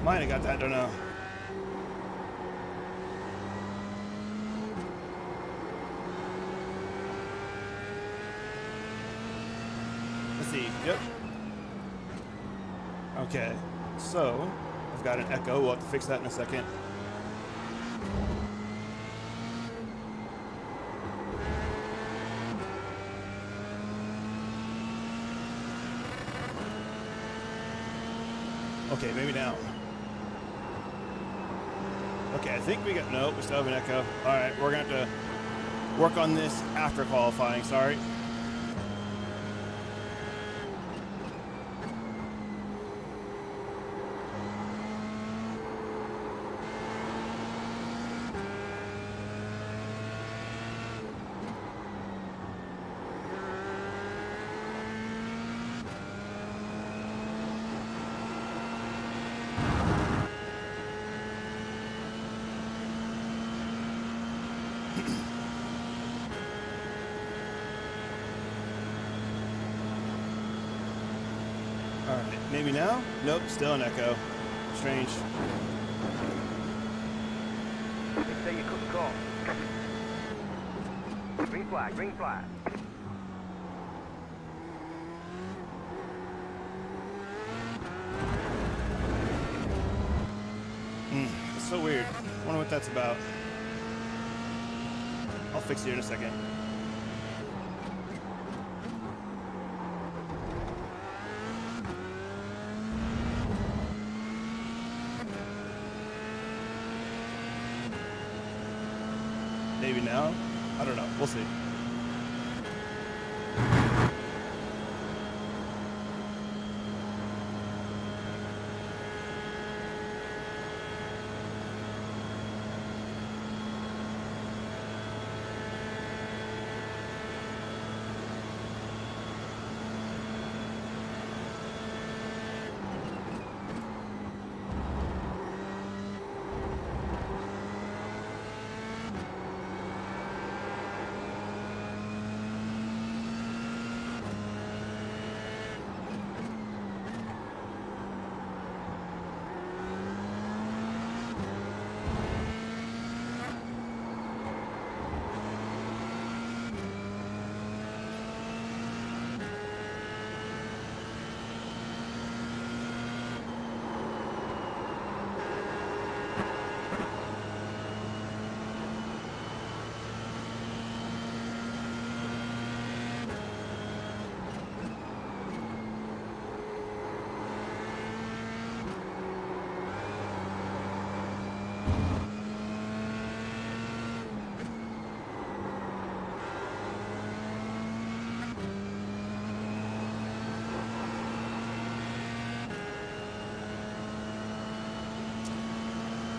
Might have got that, don't know. Let's see. Yep. Okay. So, I've got an echo. We'll have to fix that in a second. Okay, maybe now. Okay, I think we got, nope, we still have an echo. All right, we're gonna have to work on this after qualifying, sorry. Alright, maybe now? Nope, still an echo. Strange. Say you cut the call. Green flag, green flag. It's so weird. I wonder what that's about. I'll fix it in a second. Maybe now? I don't know. We'll see.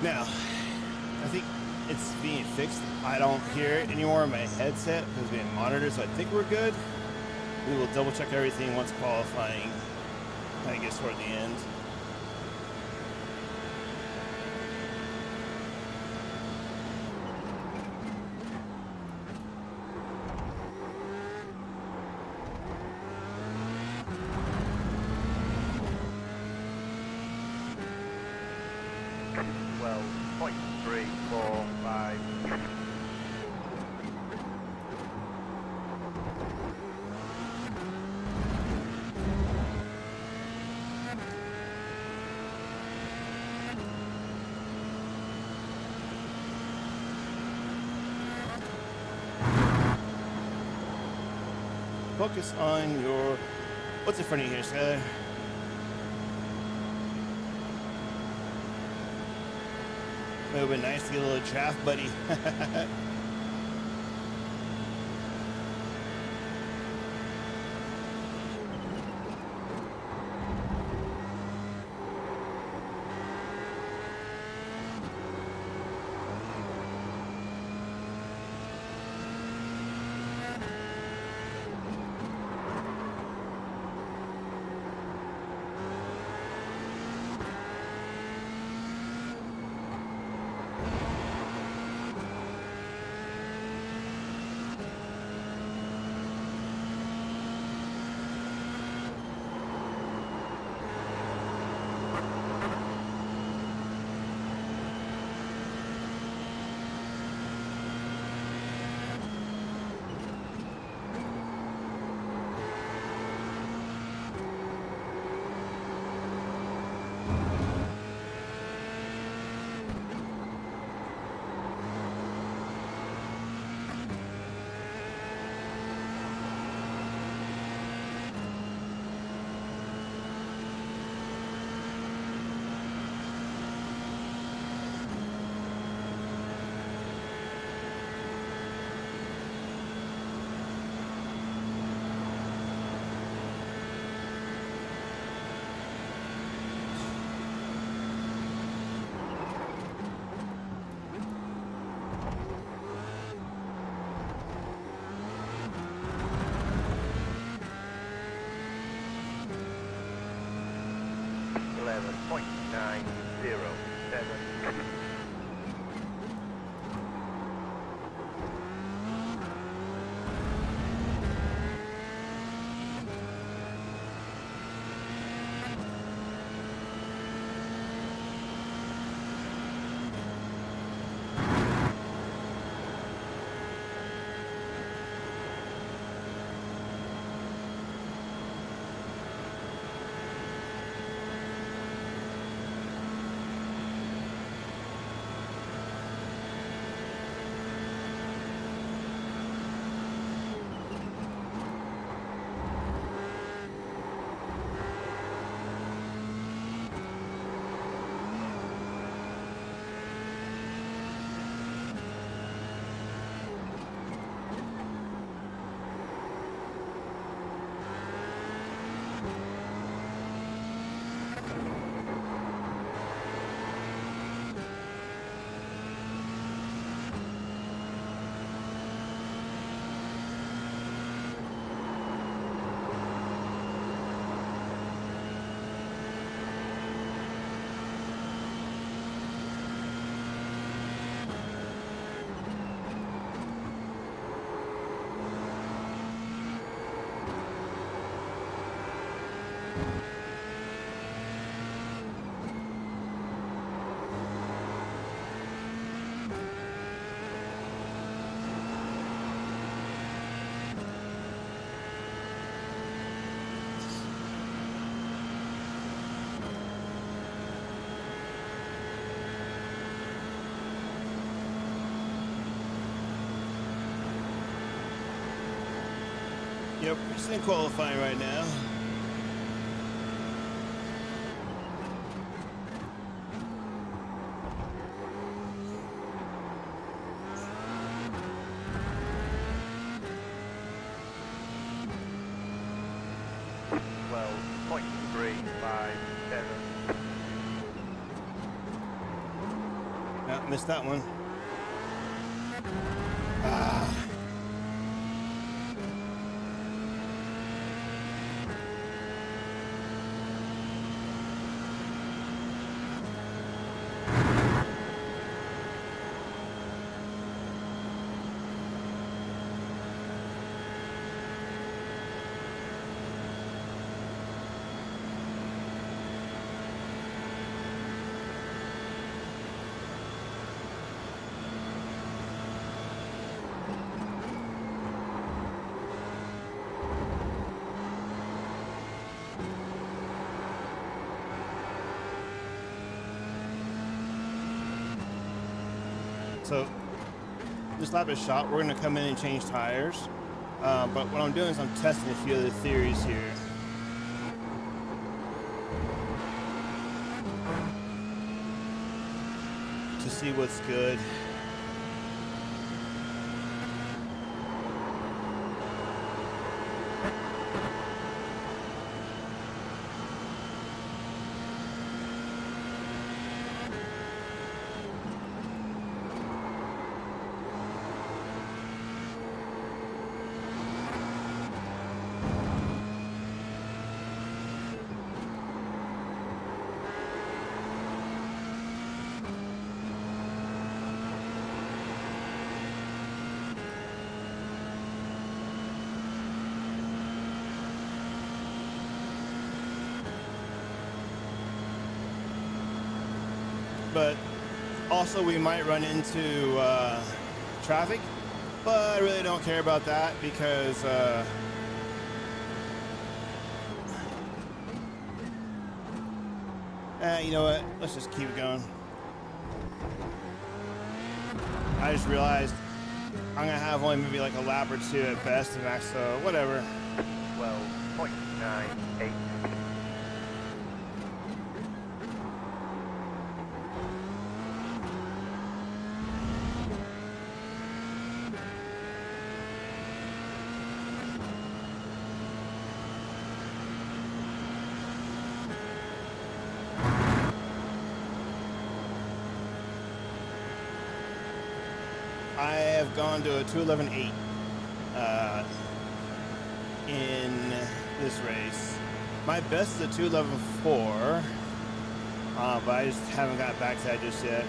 Now, I think it's being fixed. I don't hear it anymore in my headset because it's being monitored, so I think we're good. We will double check everything once qualifying kind of gets toward the end. Focus on your, what's in front of you here, Skyler? It would have been nice to get a little draft, buddy. 12.907. Yep, we're just in qualifying right now. Missed that one. So this lap is shot. We're going to come in and change tires. But what I'm doing is I'm testing a few of the theories here. To see what's good. But also we might run into traffic, but I really don't care about that because you know what, let's just keep going. I just realized I'm gonna have only maybe like a lap or two at best to max, so whatever. 12.98. I have gone to a 2:11.8 in this race. My best is a 2:11.4. But I just haven't got back to that just yet.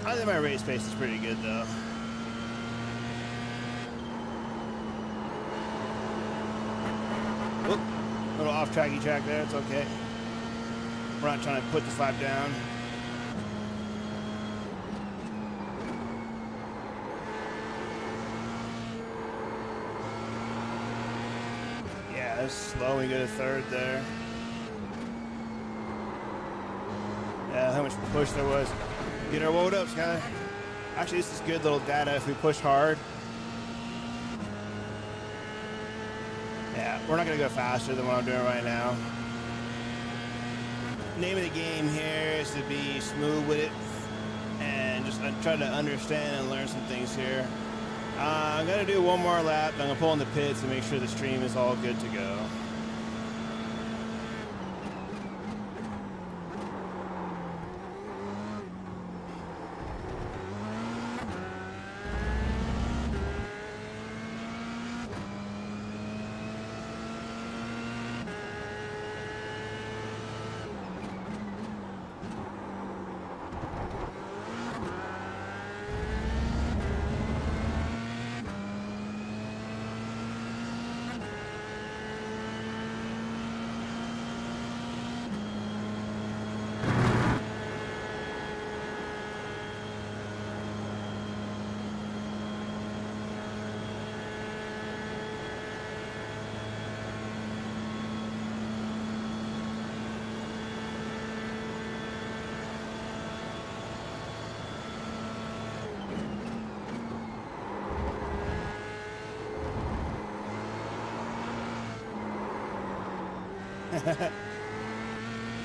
I think my race pace is pretty good though. Whoop, little off-tracky track there, it's okay. We're not trying to put this lap down. Yeah, that's slow. We get a third there. Yeah, how much push there was. Get our load up, Sky. Actually, this is good little data if we push hard. Yeah, we're not going to go faster than what I'm doing right now. Name of the game here is to be smooth with it and just try to understand and learn some things here. I'm going to do one more lap. I'm going to pull in the pits and make sure the stream is all good to go.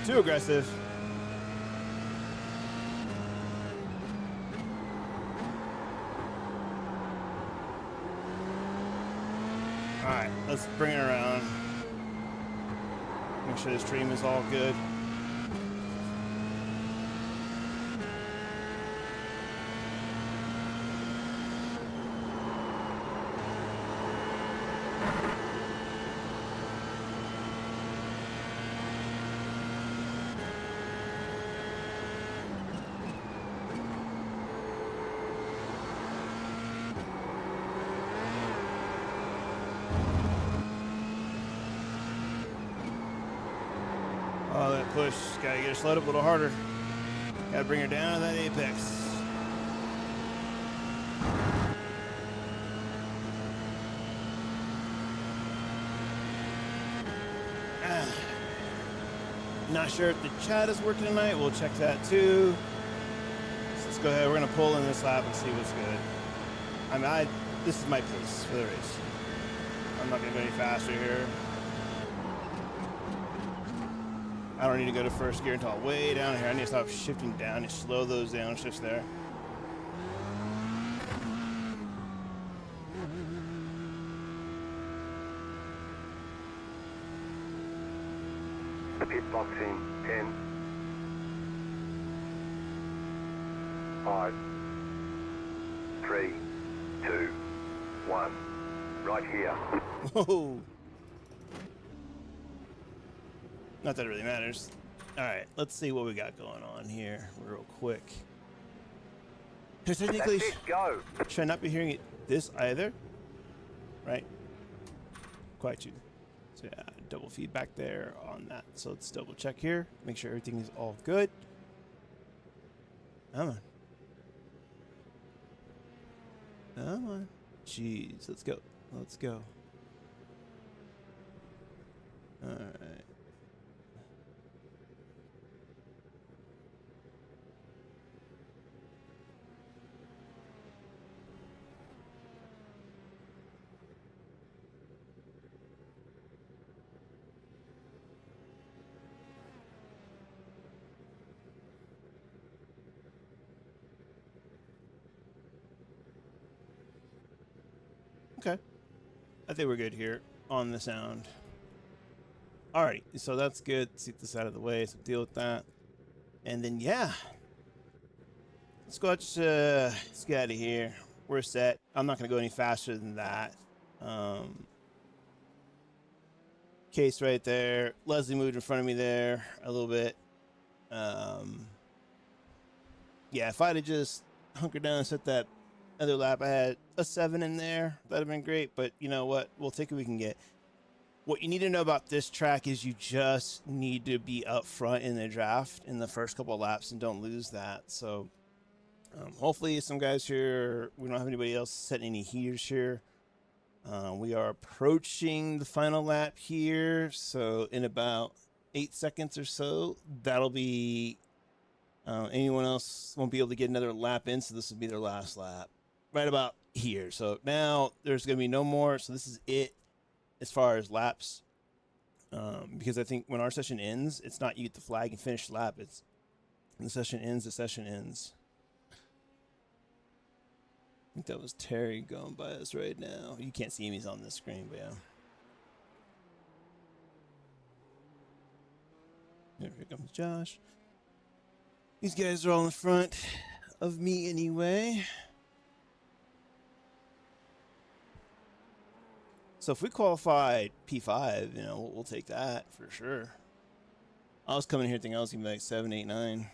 Too aggressive. All right, let's bring it around. Make sure the stream is all good. Oh, that push. Gotta get her slowed up a little harder. Gotta bring her down to that apex. Not sure if the chat is working tonight. We'll check that too. So let's go ahead. We're gonna pull in this lap and see what's good. I mean, this is my pace for the race. I'm not gonna go any faster here. I don't need to go to first gear until way down here. I need to stop shifting down and slow those downshifts there. Pit box in 10, 5, 3, 2, 1. Right here. Whoa. Not that it really matters. All right, let's see what we got going on here real quick. Technically, That's it, go. should I not be hearing it this either? Right? Quite you. So yeah, double feedback there on that. So let's double check here. Make sure everything is all good. Come on. Come on. Jeez, let's go. Let's go. All right. I think we're good here on the sound. Alright, so that's good. Let's get this out of the way, so deal with that. And then, yeah. Let's go let's get out of here. We're set. I'm not going to go any faster than that. Case right there. Leslie moved in front of me there a little bit. Yeah, if I'd have just hunkered down and set that other lap, I had a 7 in there. That'd have been great, but you know what? We'll take what we can get. What you need to know about this track is you just need to be up front in the draft in the first couple of laps and don't lose that. So hopefully some guys here, we don't have anybody else setting any heaters here. We are approaching the final lap here, so in about 8 seconds or so, that'll be anyone else won't be able to get another lap in, so this will be their last lap right about here. So now there's going to be no more, so this is it as far as laps, because I think when our session ends, it's not you get the flag and finish the lap, it's when the session ends, the session ends. I think that was Terry going by us right now. You can't see him, he's on the screen, but yeah. Here comes Josh. These guys are all in front of me anyway. So if we qualified P5, you know, we'll take that for sure. I was coming here thinking I was going to be like 7, 8, 9,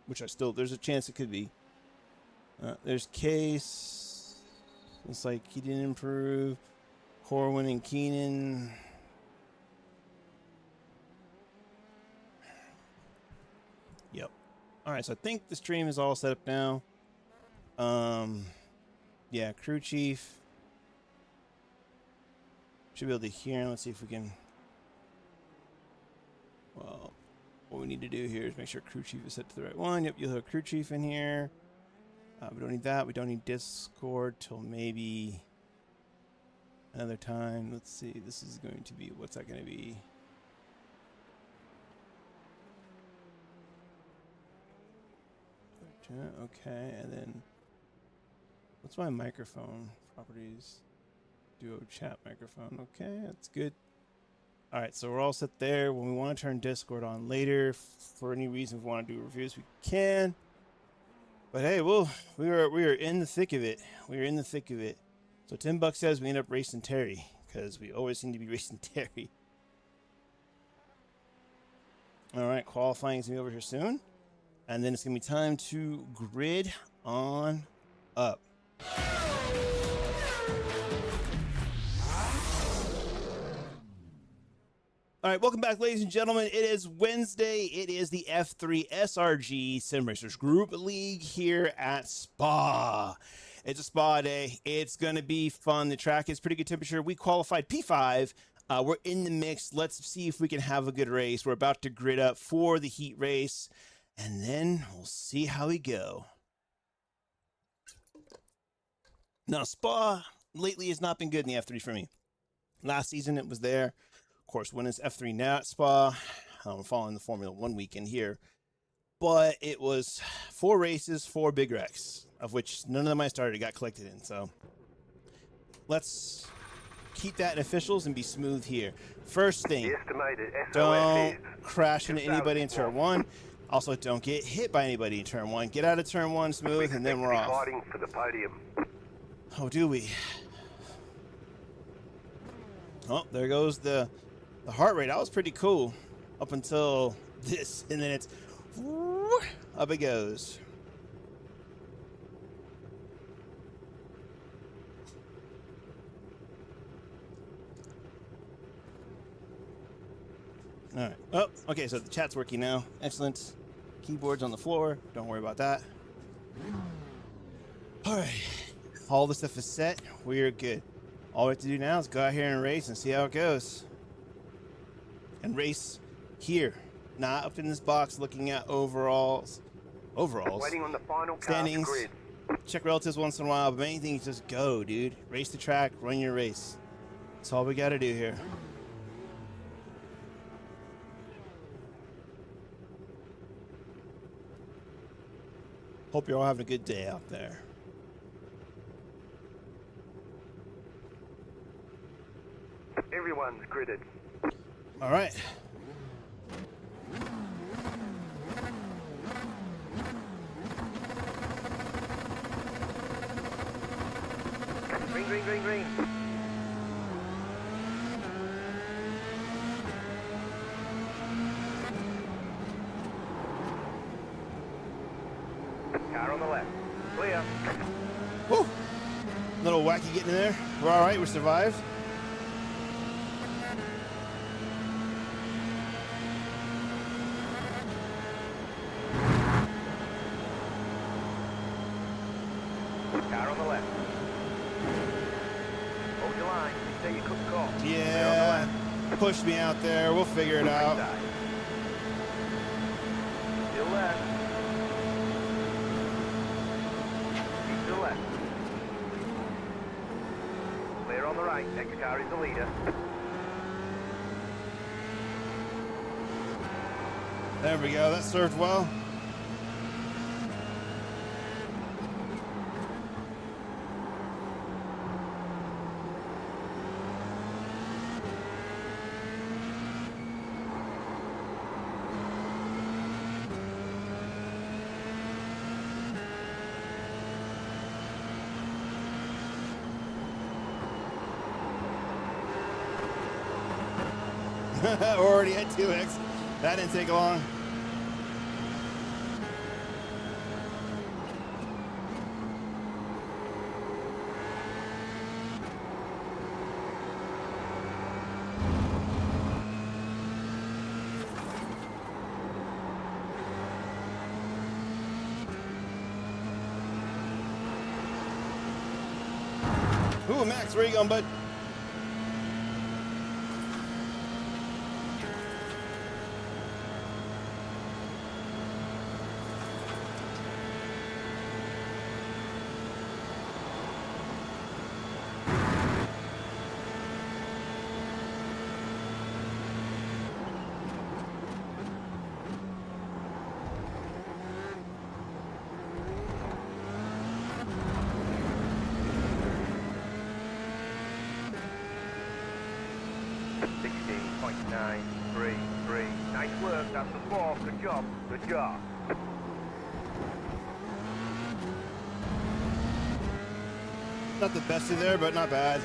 which I still, there's a chance it could be. There's Case. Looks like he didn't improve. Corwin and Keenan. Yep. All right, so I think the stream is all set up now. Yeah, crew chief. Should be able to hear him. Let's see if we can. Well, what we need to do here is make sure crew chief is set to the right one. Yep, you'll have a crew chief in here. We don't need that. We don't need Discord till maybe another time. Let's see. This is going to be, what's that going to be? Okay, and then what's my microphone properties? Duo chat microphone. Okay, that's good. All right, so we're all set there. When we want to turn Discord on later, for any reason, if we want to do reviews, we can. But hey, well, we are in the thick of it. We are in the thick of it. So Tim Buck says we end up racing Terry because we always seem to be racing Terry. All right, qualifying is gonna be over here soon, and then it's gonna be time to grid on up. All right, welcome back, ladies and gentlemen. It is Wednesday. It is the F3 SRG Sim Racers Group League here at Spa. It's a spa day. It's going to be fun. The track is pretty good temperature. We qualified P5. We're in the mix. Let's see if we can have a good race. We're about to grid up for the heat race, and then we'll see how we go. Now, Spa lately has not been good in the F3 for me. Last season, it was there. Of course, when it's F3 now at Spa, I'm following the Formula 1 weekend here, but it was 4 races, 4 big wrecks, of which none of them I started got collected in. So let's keep that in officials and be smooth here. First thing, don't crash into anybody in turn 1. Also, don't get hit by anybody in turn 1. Get out of turn 1 smooth, and then we're off. Fighting for the podium. Oh, do we? Oh, there goes the heart rate. That was pretty cool up until this, and then it's up it goes. All right. Oh, okay, so the chat's working now. Excellent. Keyboard's on the floor. Don't worry about that. All right. All the stuff is set. We are good. All we have to do now is go out here and race and see how it goes. And race here, not up in this box looking at overalls. Waiting on the final standings. Grid. Check relatives once in a while, but main thing is just go, dude. Race the track, run your race. That's all we got to do here. Hope you're all having a good day out there. Everyone's gridded. All right. Green, green, green, green. Car on the left. Clear. Woo! Little wacky getting in there. We're all right. We survived. Car on the left. Hold your line. You say you couldn't call. Yeah. Pushed me out there. We'll figure it out. Right side. Still left. Keep to the left. Clear on the right. Next car is the leader. There we go. That served well. Already at 2x. That didn't take long. Ooh, Max, where you going, bud? Nice work, that's the four. Good job, good job. Not the best in there, but not bad.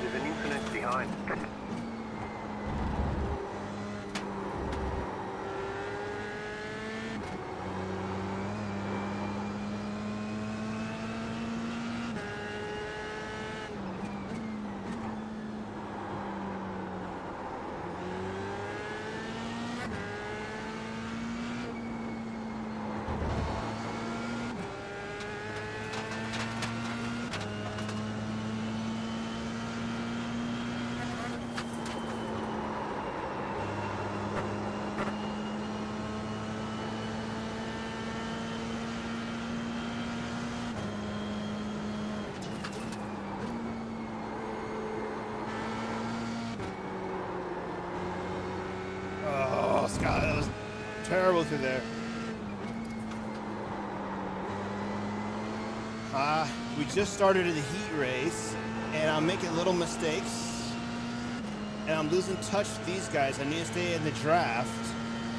There's an incident behind. Oh, Scott, that was terrible through there. We just started the heat race, and I'm making little mistakes, and I'm losing touch with these guys. I need to stay in the draft,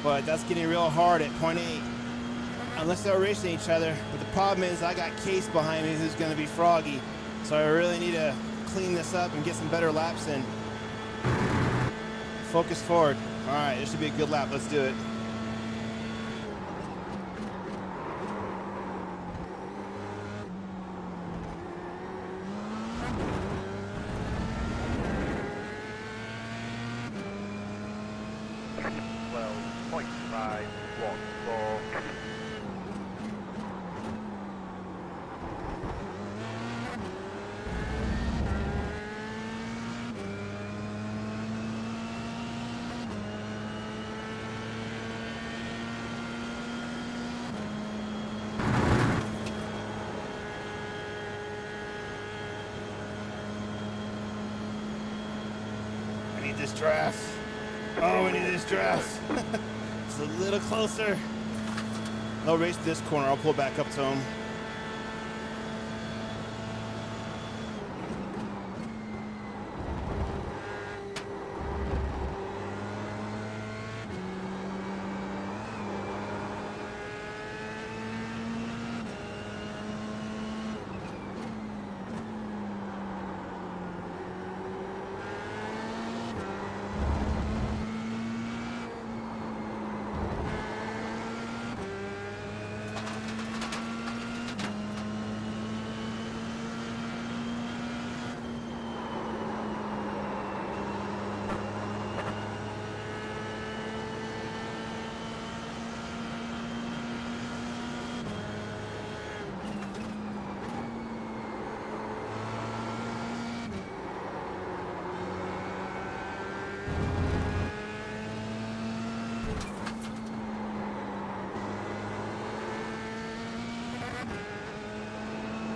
but that's getting real hard at 0.8, unless they're racing each other. But the problem is I got Case behind me who's going to be froggy, so I really need to clean this up and get some better laps in. Focus forward. All right, this should be a good lap. Let's do it. draft. Oh, we need this draft. It's a little closer. They'll race this corner. I'll pull back up to him.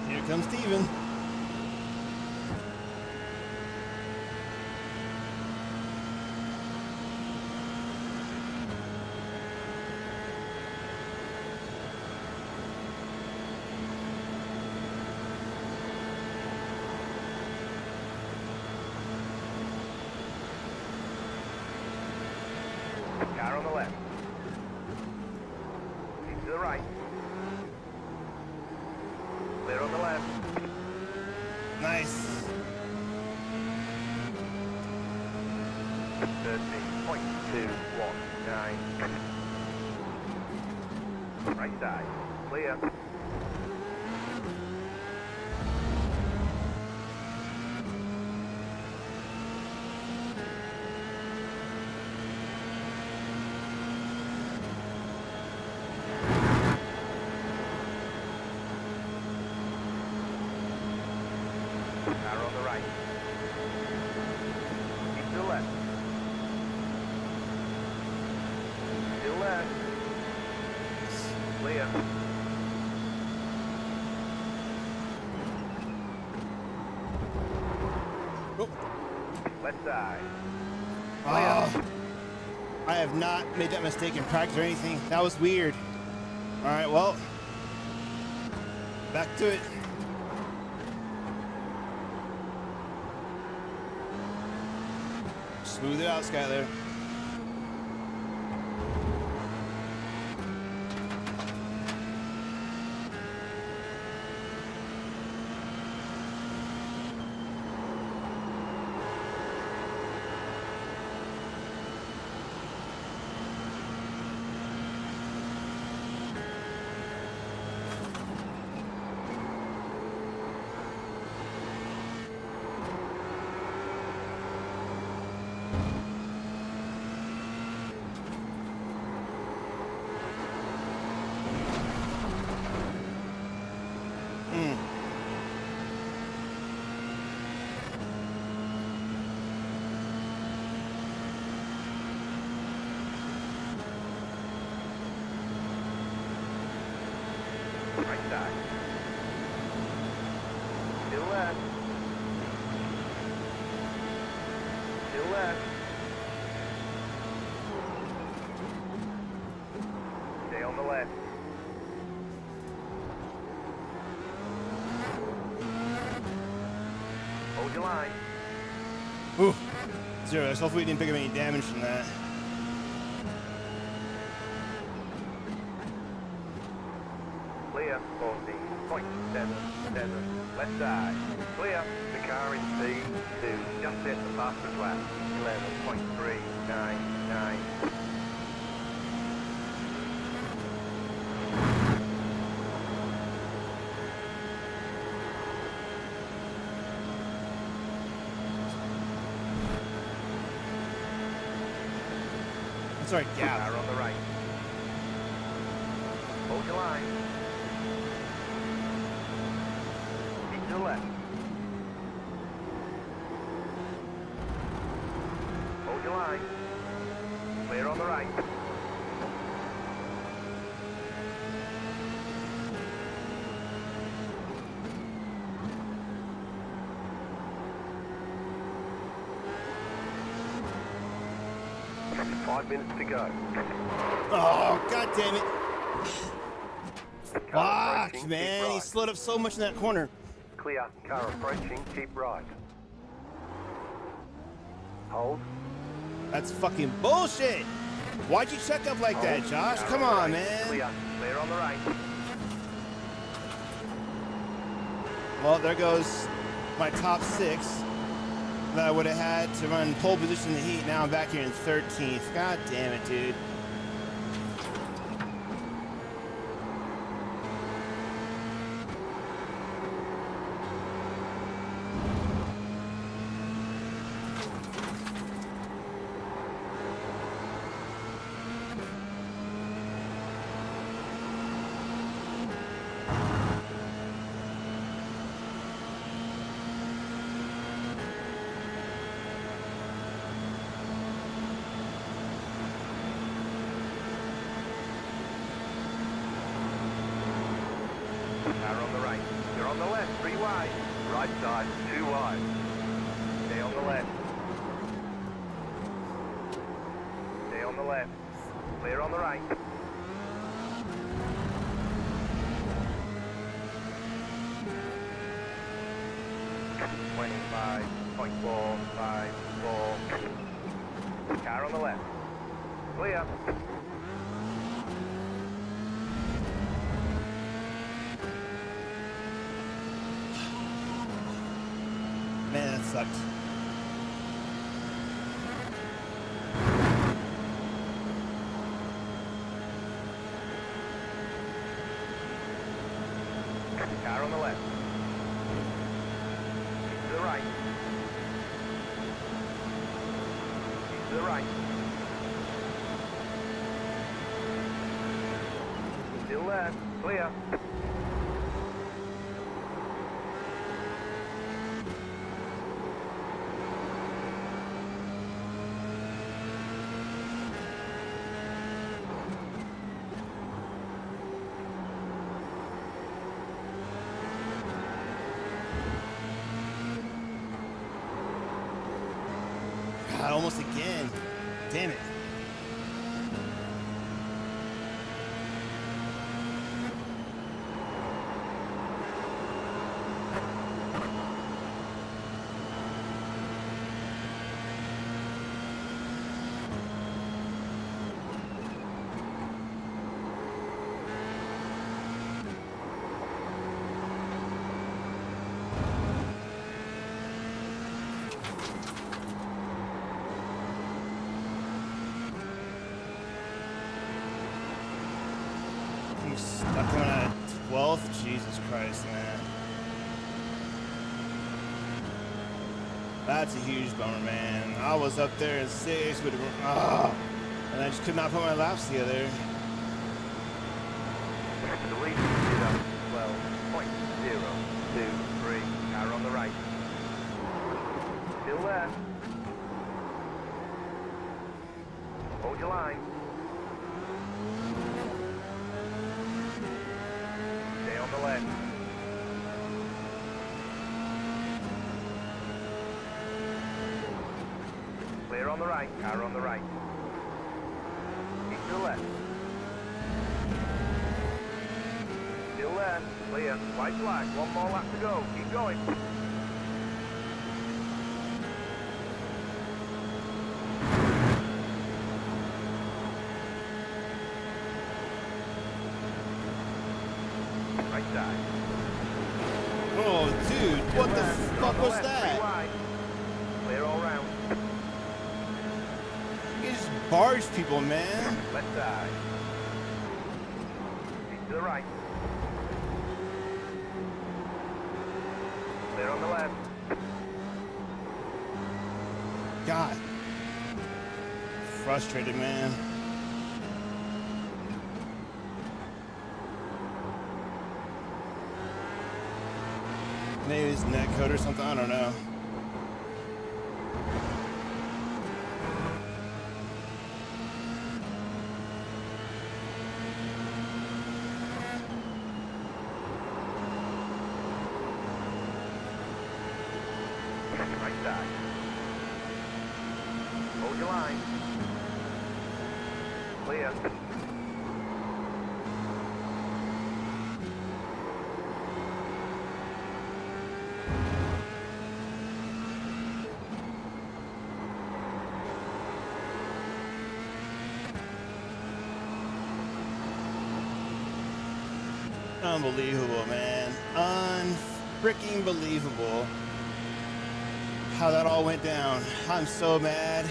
Here comes Steven. Car on the left. Keep to the right. Clear on the left. Nice. 13.219. Right side. Clear. Car on the right. Keep to the left. Still left. Clear. Oh. Left side. Oh, I have not made that mistake in practice or anything. That was weird. All right, well, back to it. Smooth it out, Skyler. Right side. Still left. Still left. Stay on the left. Hold your line. Ooh, zero. Hopefully we didn't pick up any damage from that. Clear. 14.77. Left side. Clear. The car in P2. Just hit the fastest lap. 11.399. That's right, gap. Car on the right. Hold your line. Keep to the left. Hold your line. Clear on the right. 5 minutes to go. Oh, god damn it. Car Fuck, approaching, man. keep He right. slowed up so much in that corner. Clear. Car approaching, keep right. Hold. That's fucking bullshit. Why'd you check up like that, Hold. Josh? Car Come on the on, right. man. Clear. Clear on the right. Well, there goes my top 6 that I would have had to run pole position in the heat. Now I'm back here in 13th. God damn it, dude. Car on the right. You're on the left, 3 wide. Right side, 2 wide. Stay on the left. Stay on the left. Clear on the right. .454. Car on the left. Clear. Man, that sucked. Car on the left. To the right. To the right. Still there. Clear. God, almost again. Damn it. I'm stuck coming out of 12th? Jesus Christ, man. That's a huge bummer, man. I was up there in 6th, but and I just could not put my laps together. The lead is 12.023. Car on the right. Still there. Hold your line. Stay on the left. Clear on the right. Car on the right. Keep to the left. Still there. Clear. White flag. 1 more lap to go. Keep going. Right side. Oh, dude, what the Left. You're on fuck the was left. 3 that? wide. Clear all round. You just barge people, man. Left side. Keep to the right. Clear on the left. God. Frustrated, man. Maybe it's net code or something, I don't know. Right side. Hold your line. clear. Unbelievable, man. Unfreaking believable how that all went down. I'm so mad.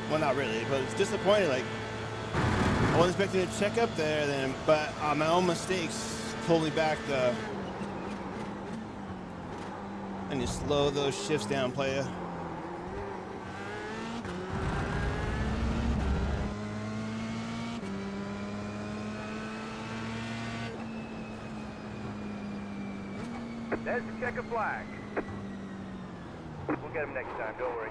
Well, not really, but it's disappointing. Like, I wasn't expecting to check up there then, but my own mistakes pulled me back though. And you slow those shifts down, playa. There's the checker flag. We'll get him next time, don't worry.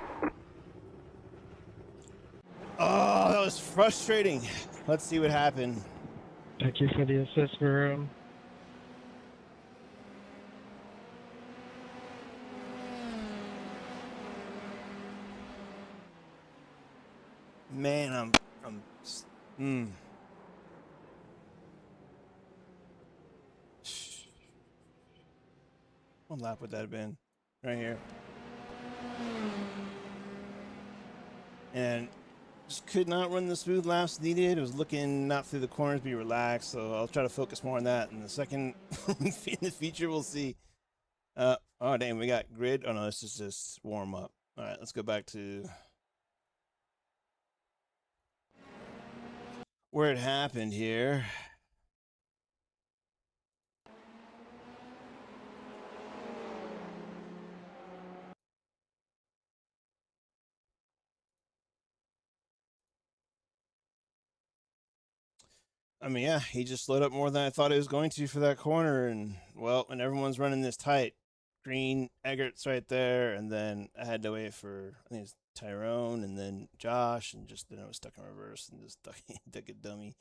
Oh, that was frustrating. Let's see what happened. Thank you for the assist, bro. Man, What lap would that have been? Right here. And just could not run the smooth laps needed. It was looking not through the corners, be relaxed. So I'll try to focus more on that. In the second, in the future, we'll see. Oh, damn, we got grid. Oh, no, this is just warm up. All right, let's go back to where it happened here. I mean, yeah, he just slowed up more than I thought he was going to for that corner. And, well, when everyone's running this tight, Green, Eggert's right there. And then I had to wait for, I think it's Tyrone and then Josh. And just then I was stuck in reverse and just stuck a dummy.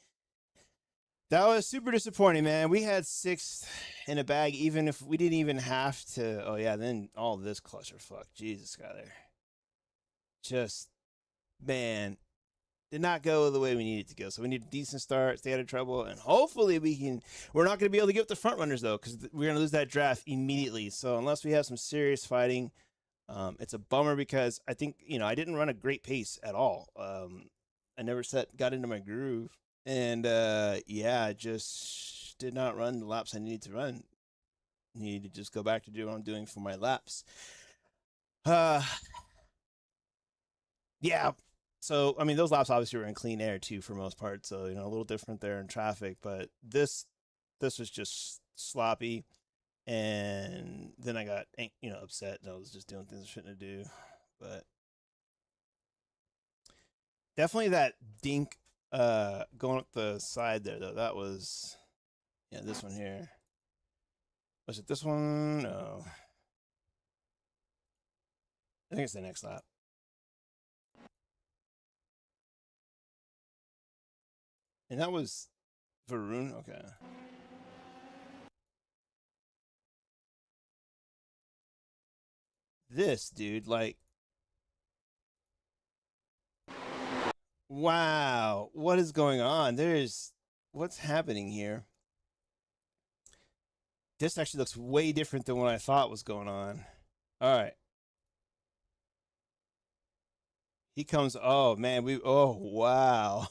That was super disappointing, man. We had 6th in a bag, even if we didn't even have to. Oh, yeah, then all this clusterfuck. Jesus, Skyler. Just, man. Did not go the way we needed to go. So we need a decent start, stay out of trouble, and hopefully we can. We're not going to be able to get the front runners, though, because we're going to lose that draft immediately. So unless we have some serious fighting, it's a bummer because I think, I didn't run a great pace at all. I never got into my groove. And, yeah, I just did not run the laps I needed to run. Needed to just go back to do what I'm doing for my laps. Yeah. So, I mean, those laps obviously were in clean air, too, for most part. So, a little different there in traffic. But this was just sloppy. And then I got, upset. And I was just doing things I shouldn't do. But definitely that dink going up the side there, though. That was, this one here. Was it this one? No. I think it's the next lap. And that was Varun? Okay. This, dude, like... Wow. What is going on? What's happening here? This actually looks way different than what I thought was going on. All right. He comes... Oh, man. Oh, wow.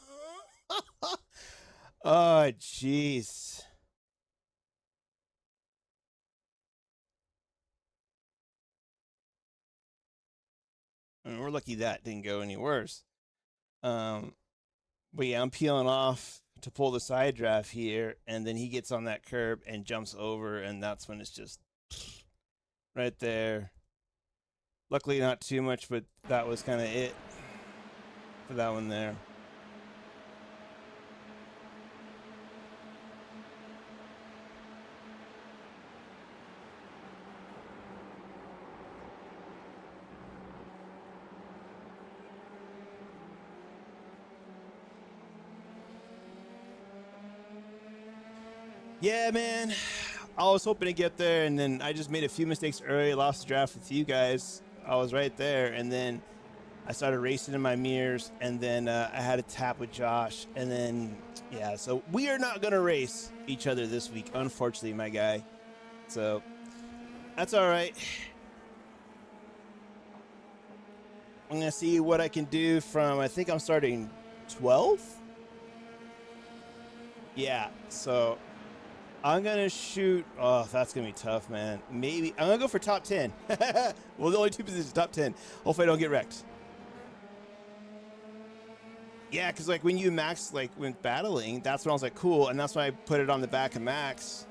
Oh, jeez. I mean, we're lucky that didn't go any worse. But yeah, I'm peeling off to pull the side draft here, and then he gets on that curb and jumps over, and that's when it's just right there. Luckily, not too much, but that was kind of it for that one there. Yeah, man. I was hoping to get there, and then I just made a few mistakes early, lost the draft with you guys. I was right there, and then I started racing in my mirrors, and then I had a tap with Josh, and then yeah. So we are not gonna race each other this week, unfortunately, my guy. So that's all right. I'm gonna see what I can do from. I think I'm starting 12th. Yeah. So I'm gonna shoot. Oh, that's gonna be tough, man. Maybe I'm gonna go for top 10. Well, the only two positions, top 10. Hopefully, I don't get wrecked. Yeah, because like when you max, like when battling, that's when I was like, cool, and that's why I put it on the back of Max.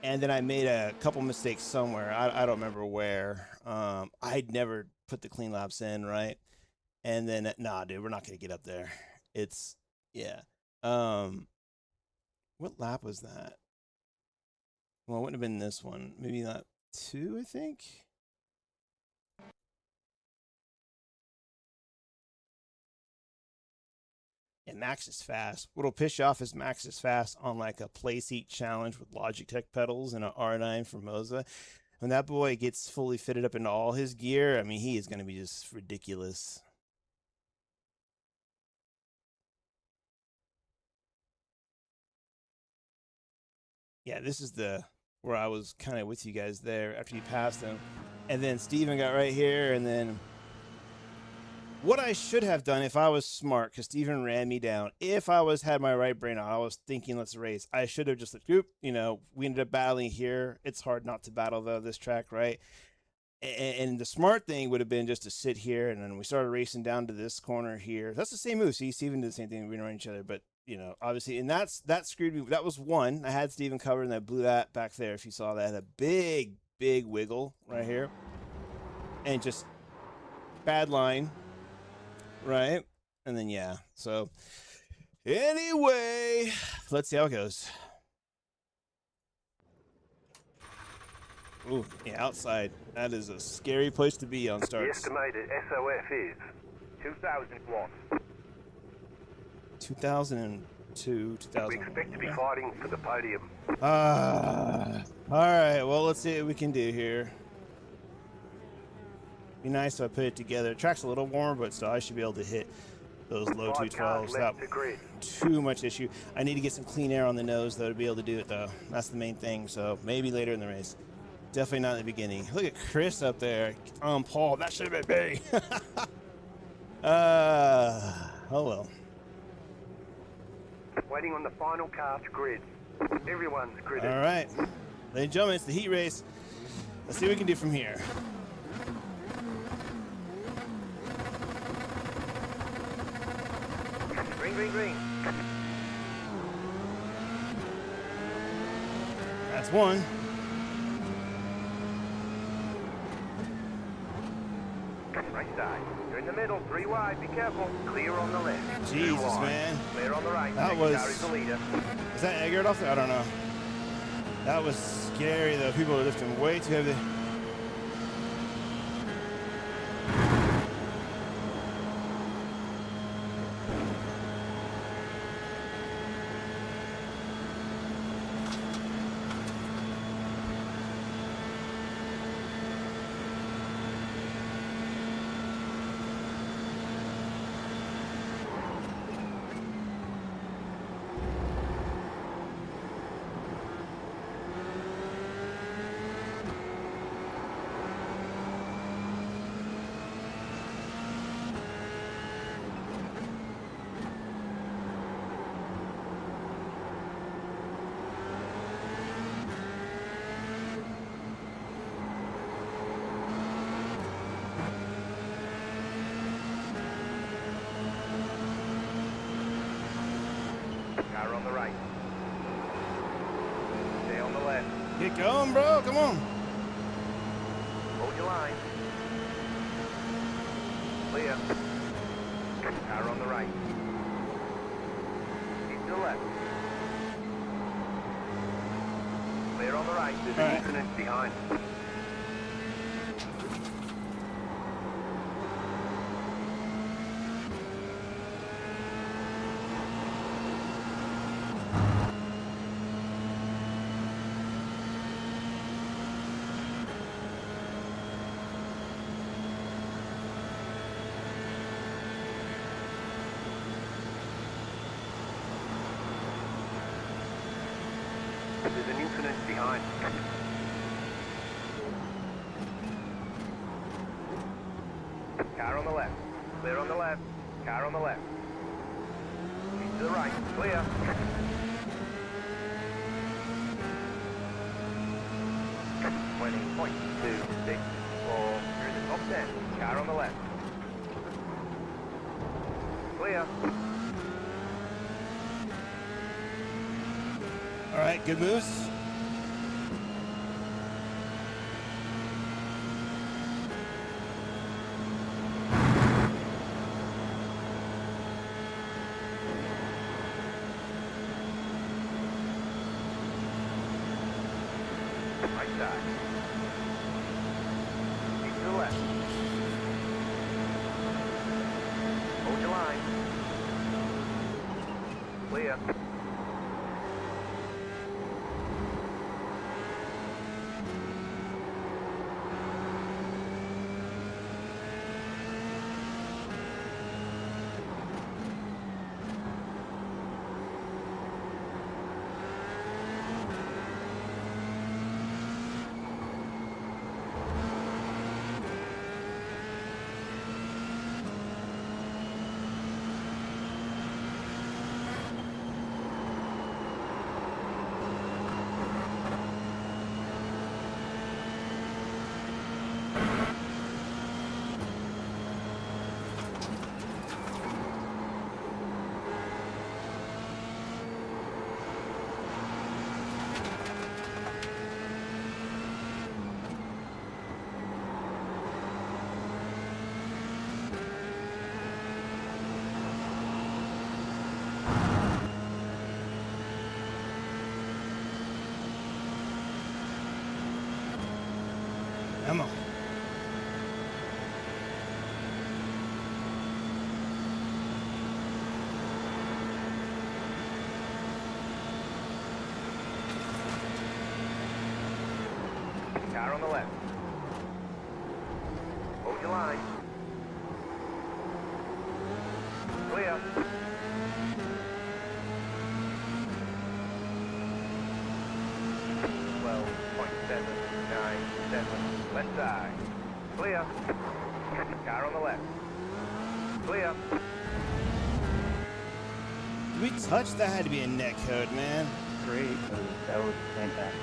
And then I made a couple mistakes somewhere. I don't remember where. I'd never put the clean laps in, right? And then nah, dude, we're not gonna get up there. It's yeah. What lap was that? Well, it wouldn't have been this one. Maybe not 2, I think. And Max is fast. What'll piss you off is Max is fast on like a play seat challenge with LogicTech pedals and an R9 from Moza. When that boy gets fully fitted up into all his gear, I mean, he is going to be just ridiculous. Yeah, this is the where I was kind of with you guys there after you passed him. And then Steven got right here, and then what I should have done if I was smart, because Steven ran me down, if I had my right brain on, I was thinking let's race. I should have just like, oop, you know, we ended up battling here. It's hard not to battle though, this track, right? And the smart thing would have been just to sit here, and then we started racing down to this corner here. That's the same move. See, Steven did the same thing. We didn't run each other, but you know, obviously, and that screwed me. That was one. I had Steven covered, and I blew that back there. If you saw that, I had a big wiggle right here, and just bad line. Right, and then yeah, so anyway, let's see how it goes. Ooh, yeah, outside. That is a scary place to be on The starts. estimated SOF is 2,000 watts. 2002, 2000. We expect to be fighting for the podium. All right, well, let's see what we can do here. Be nice if I put it together. The track's a little warm, but still, I should be able to hit those low 212s. Not too much issue. I need to get some clean air on the nose, though, to be able to do it, though. That's the main thing, so maybe later in the race. Definitely not in the beginning. Look at Chris up there. Paul, that should have been me. Oh, well. Waiting on the final cast grid. Everyone's gridded. All right. Ladies and gentlemen, it's the heat race. Let's see what we can do from here. Green. That's one. Right side. You're in the middle. 3 wide. Be careful. Clear on the left. Jesus, 2 wide. man. Clear on the right. That was... Is the leader. Is that Eggert off there? I don't know. That was scary, though. People are lifting way too heavy. Car on the right. Stay on the left. Get going, bro. Come on. Hold your line. Clear. Car on the right. Keep to the left. Clear on the right. There's an infinite behind. there's an incident behind. Car on the left. Clear on the left. Car on the left. Keep to the right. Clear. .264. You're in the top 10. Car on the left. Clear. All right, good moves. Right side. Keep to the left. Hold your line. Clear. Ammo. Car on the left. Hold your line. Clear. Left side. Clear. Car on the left. Clear. Did we touch? That had to be a net code, man. Great, that was fantastic.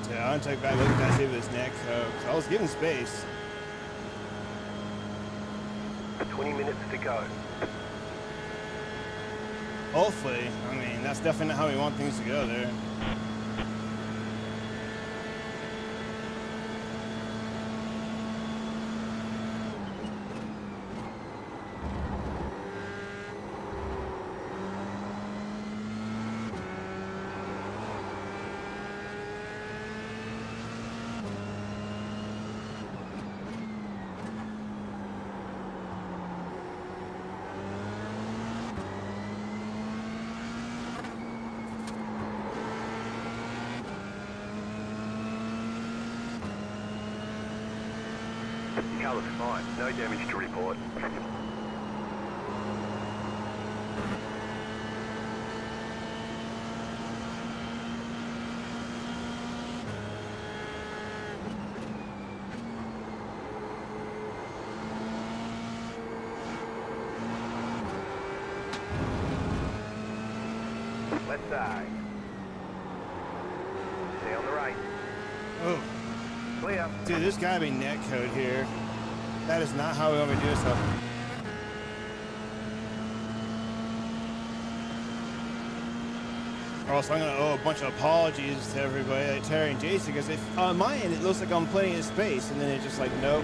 Yeah, I'm gonna take back a look at that, see if it's net code. 'Cause I was giving space. 20 minutes to go. Hopefully. I mean, that's definitely not how we want things to go there. Car looks fine. No damage to report. Left side. Stay on the right. Oh, Clear. dude, there's gotta be net code here. That is not how we want to do stuff. Or else I'm gonna owe a bunch of apologies to everybody, like Terry and Jason, because on my end it looks like I'm plenty of space, and then it's just like, nope.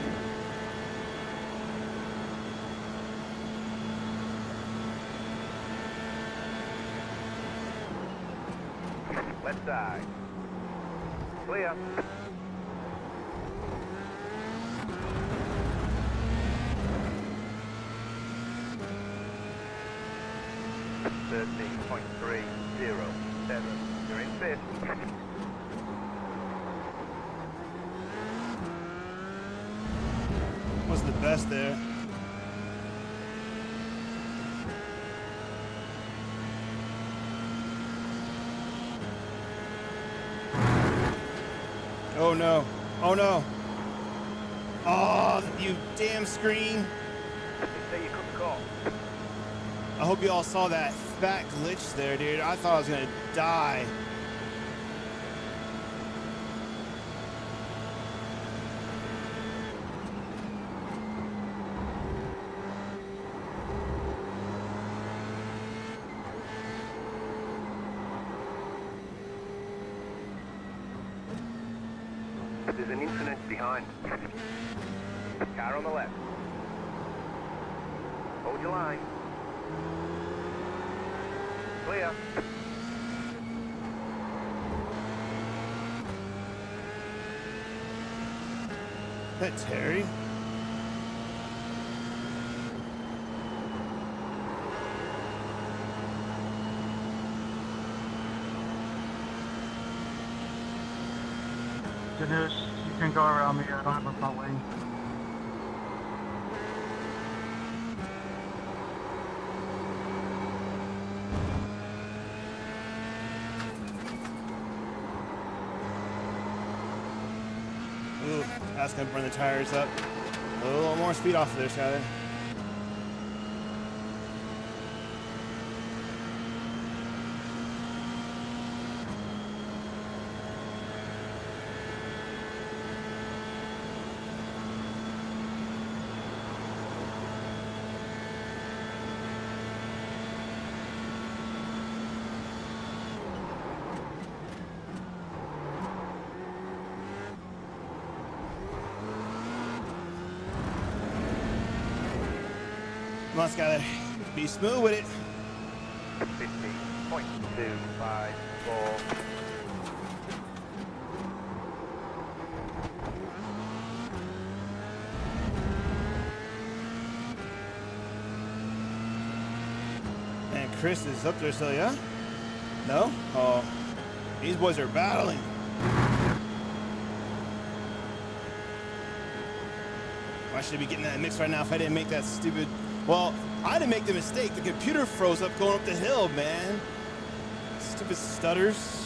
Left side. Clear. .307. You're in fifth. Was the best there. Oh no. Oh no. Oh, you damn screen. Say you couldn't call. I hope you all saw that fat glitch there, dude. I thought I was gonna die. There's an incident behind. Car on the left. Hold your line. Clear. Is that Terry? Denise, you can go around me. I don't have a front wing. Ooh, that's gonna burn the tires up. A little more speed off of there, Skyler. Come on, Skyler. Be smooth with it. 50.254. And Chris is up there still, yeah? No? Oh, these boys are battling. I should be getting that mix right now if I didn't make that stupid... Well, I didn't make the mistake. The computer froze up going up the hill, man. Stupid stutters.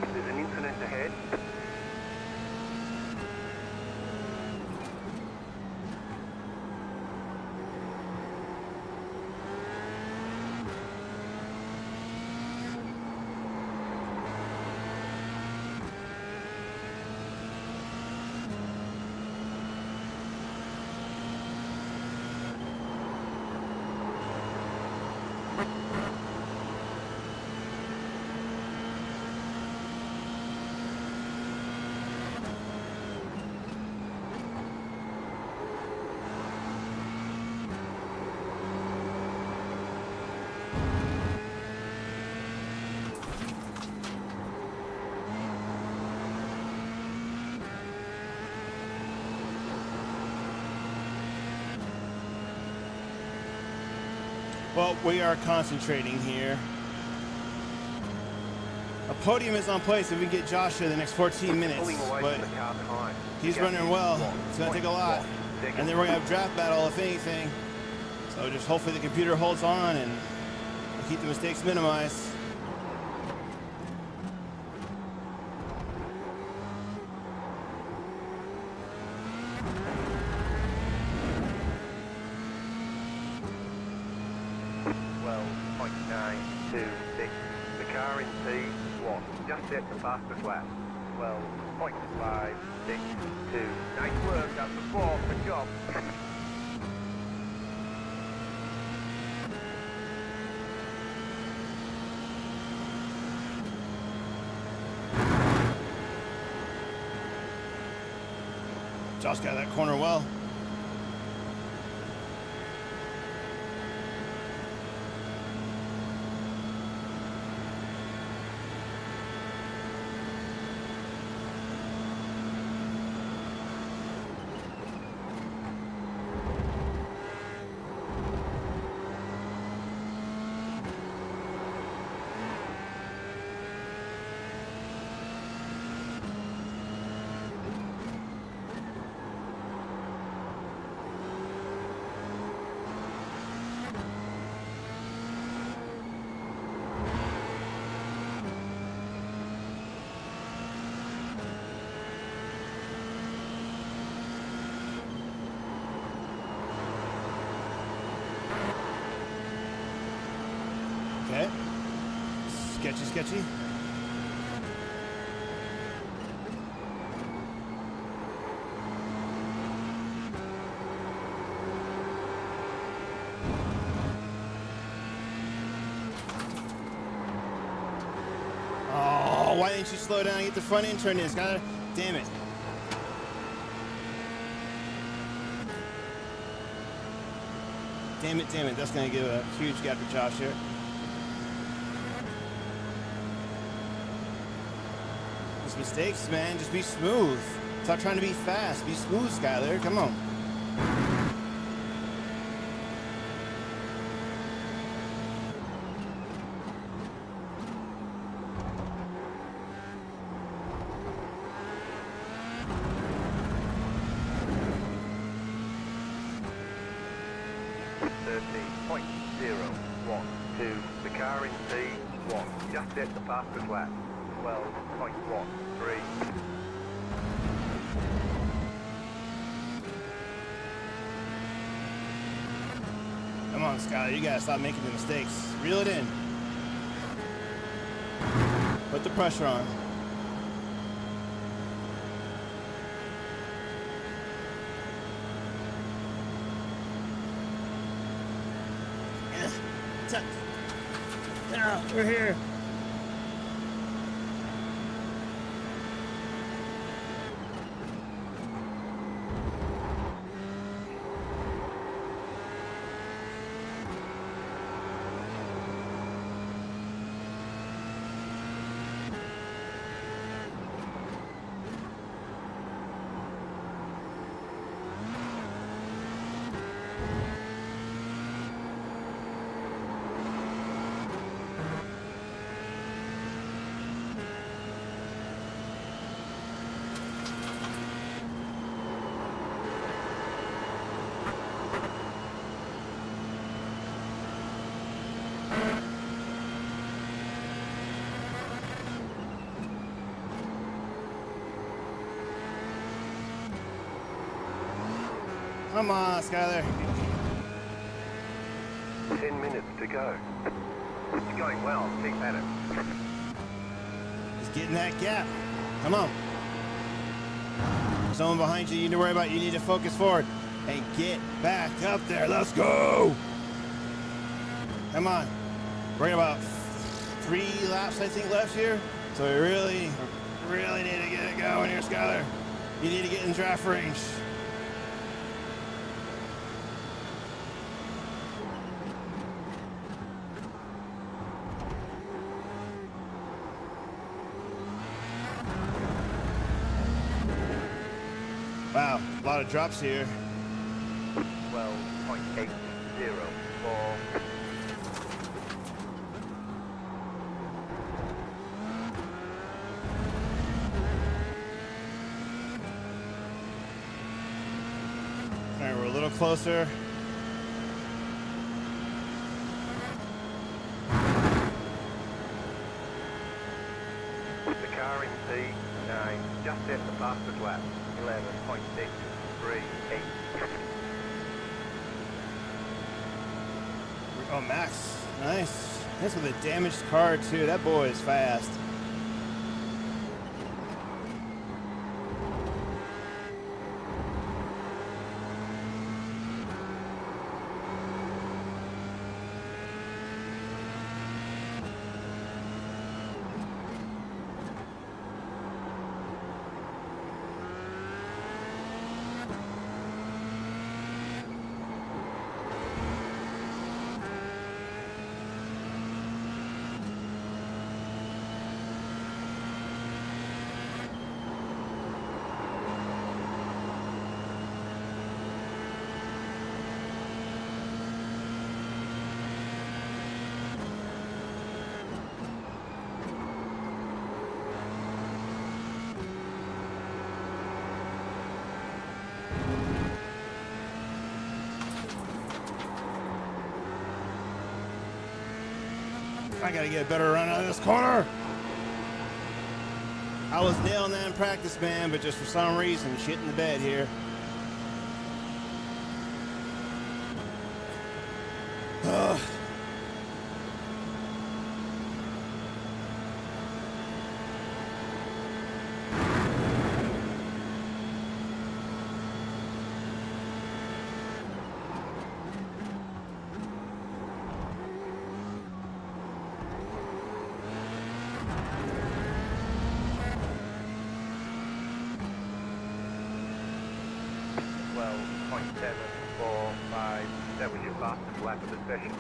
There's an incident ahead. Well, we are concentrating here. A podium is on place if we get Josh here the next 14 minutes, Pulling away but from the car behind. he's running well. It's going to take a lot. And then we're going to have draft battle, if anything. So just hopefully the computer holds on and keep the mistakes minimized. The car in P1 just hit the fastest lap. 12.562. Nice work, that's the 4. Good job. Josh got that corner well. Okay. Sketchy, sketchy. Oh, why didn't you slow down and get the front end turned in? Skyler? Damn it. Damn it, damn it. That's going to give a huge gap to Josh here. Just mistakes, man. Just be smooth. Stop trying to be fast. Be smooth, Skyler. Come on. The car in C1, just hit the fastest lap, 12.13. Come on, Skyler, you gotta stop making the mistakes. Reel it in. Put the pressure on. Now, we're here. Come on, Skyler. 10 minutes to go. It's going well. Keep at it. Just getting that gap. Come on. Someone behind you need to worry about. You need to focus forward and get back up there. Let's go. Come on. We're at about 3 laps, I think, left here. So we really need to get it going here, Skyler. You need to get in draft range. Wow, a lot of drops here. 12.804. All right, we're a little closer. The car in C9 just hit the fastest lap. 11.638. Oh, Max. Nice. That's with a damaged car, too. That boy is fast. I gotta get a better run out of this corner. I was nailing that in practice, man, but just for some reason, shit in the bed here. 7, 4, 5. That was your fastest lap of the session.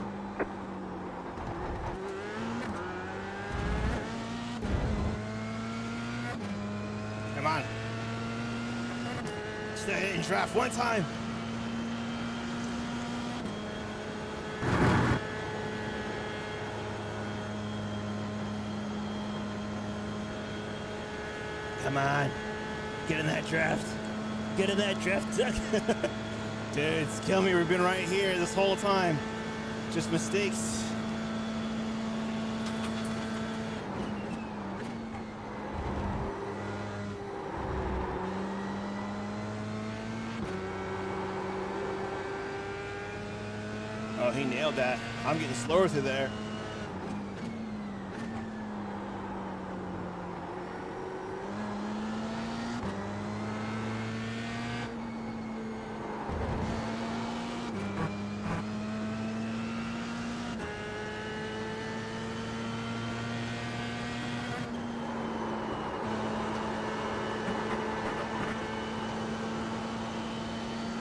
Come on. Stay in draft one time. Come on. Get in that draft. Get in that draft. Dudes, kill me. We've been right here this whole time. Just mistakes. Oh, he nailed that. I'm getting slower through there.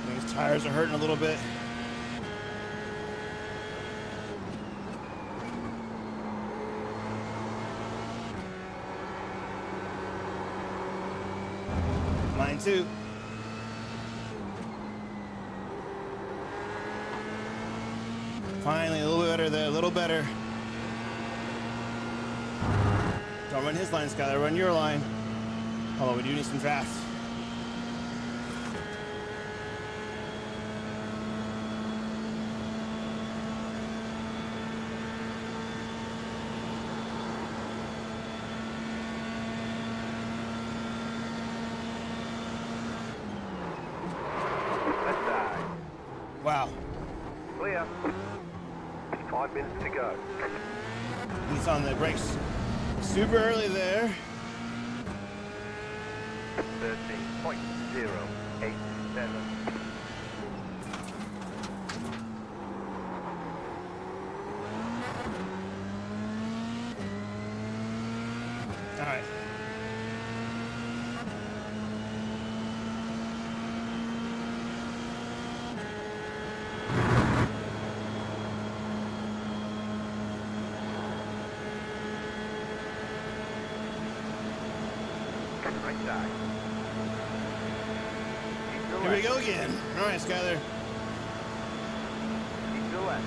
These tires are hurting a little bit. Mine too. Finally, a little better there, a little better. Don't run his line, Skyler, run your line. Although we do need some draft. Wow. Clear. 5 minutes to go. He's on the brakes super early there. 13.087. All right. Right side. Keep to the Here we left. go again. All right, Skyler. Keep to the left.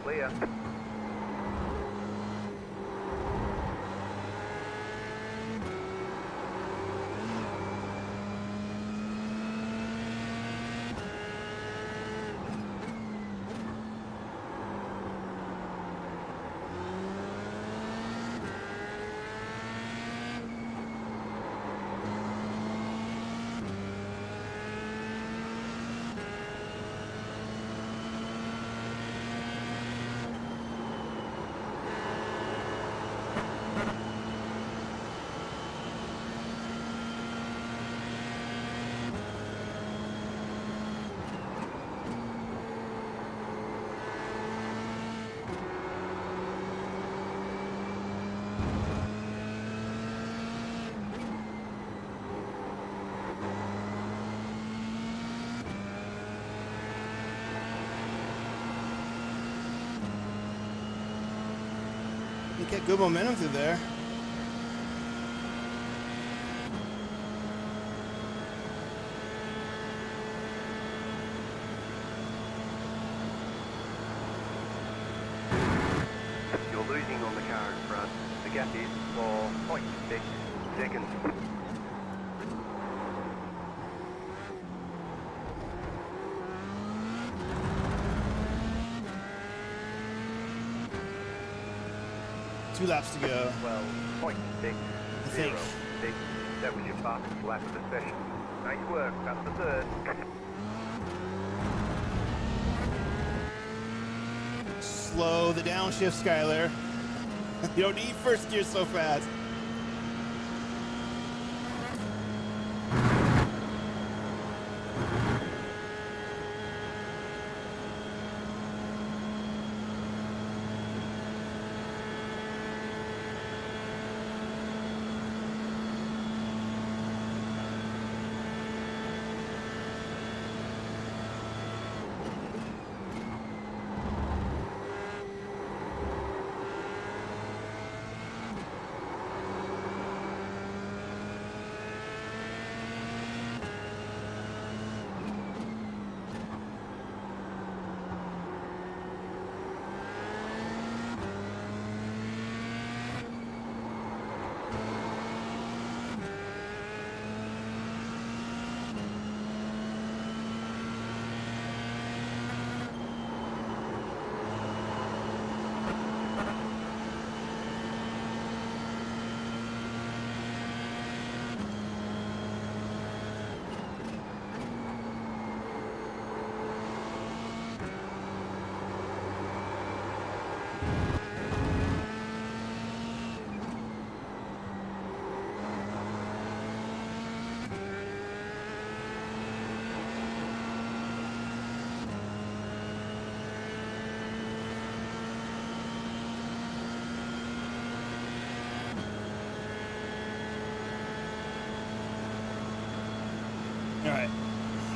Clear. You get good momentum through there. You're losing on the car in front. The gap is 4.6 seconds. Two laps to go. 12.606. That was your fastest lap of the session. Nice work. That's the third. Slow the downshift, Skyler. You don't need first gear so fast.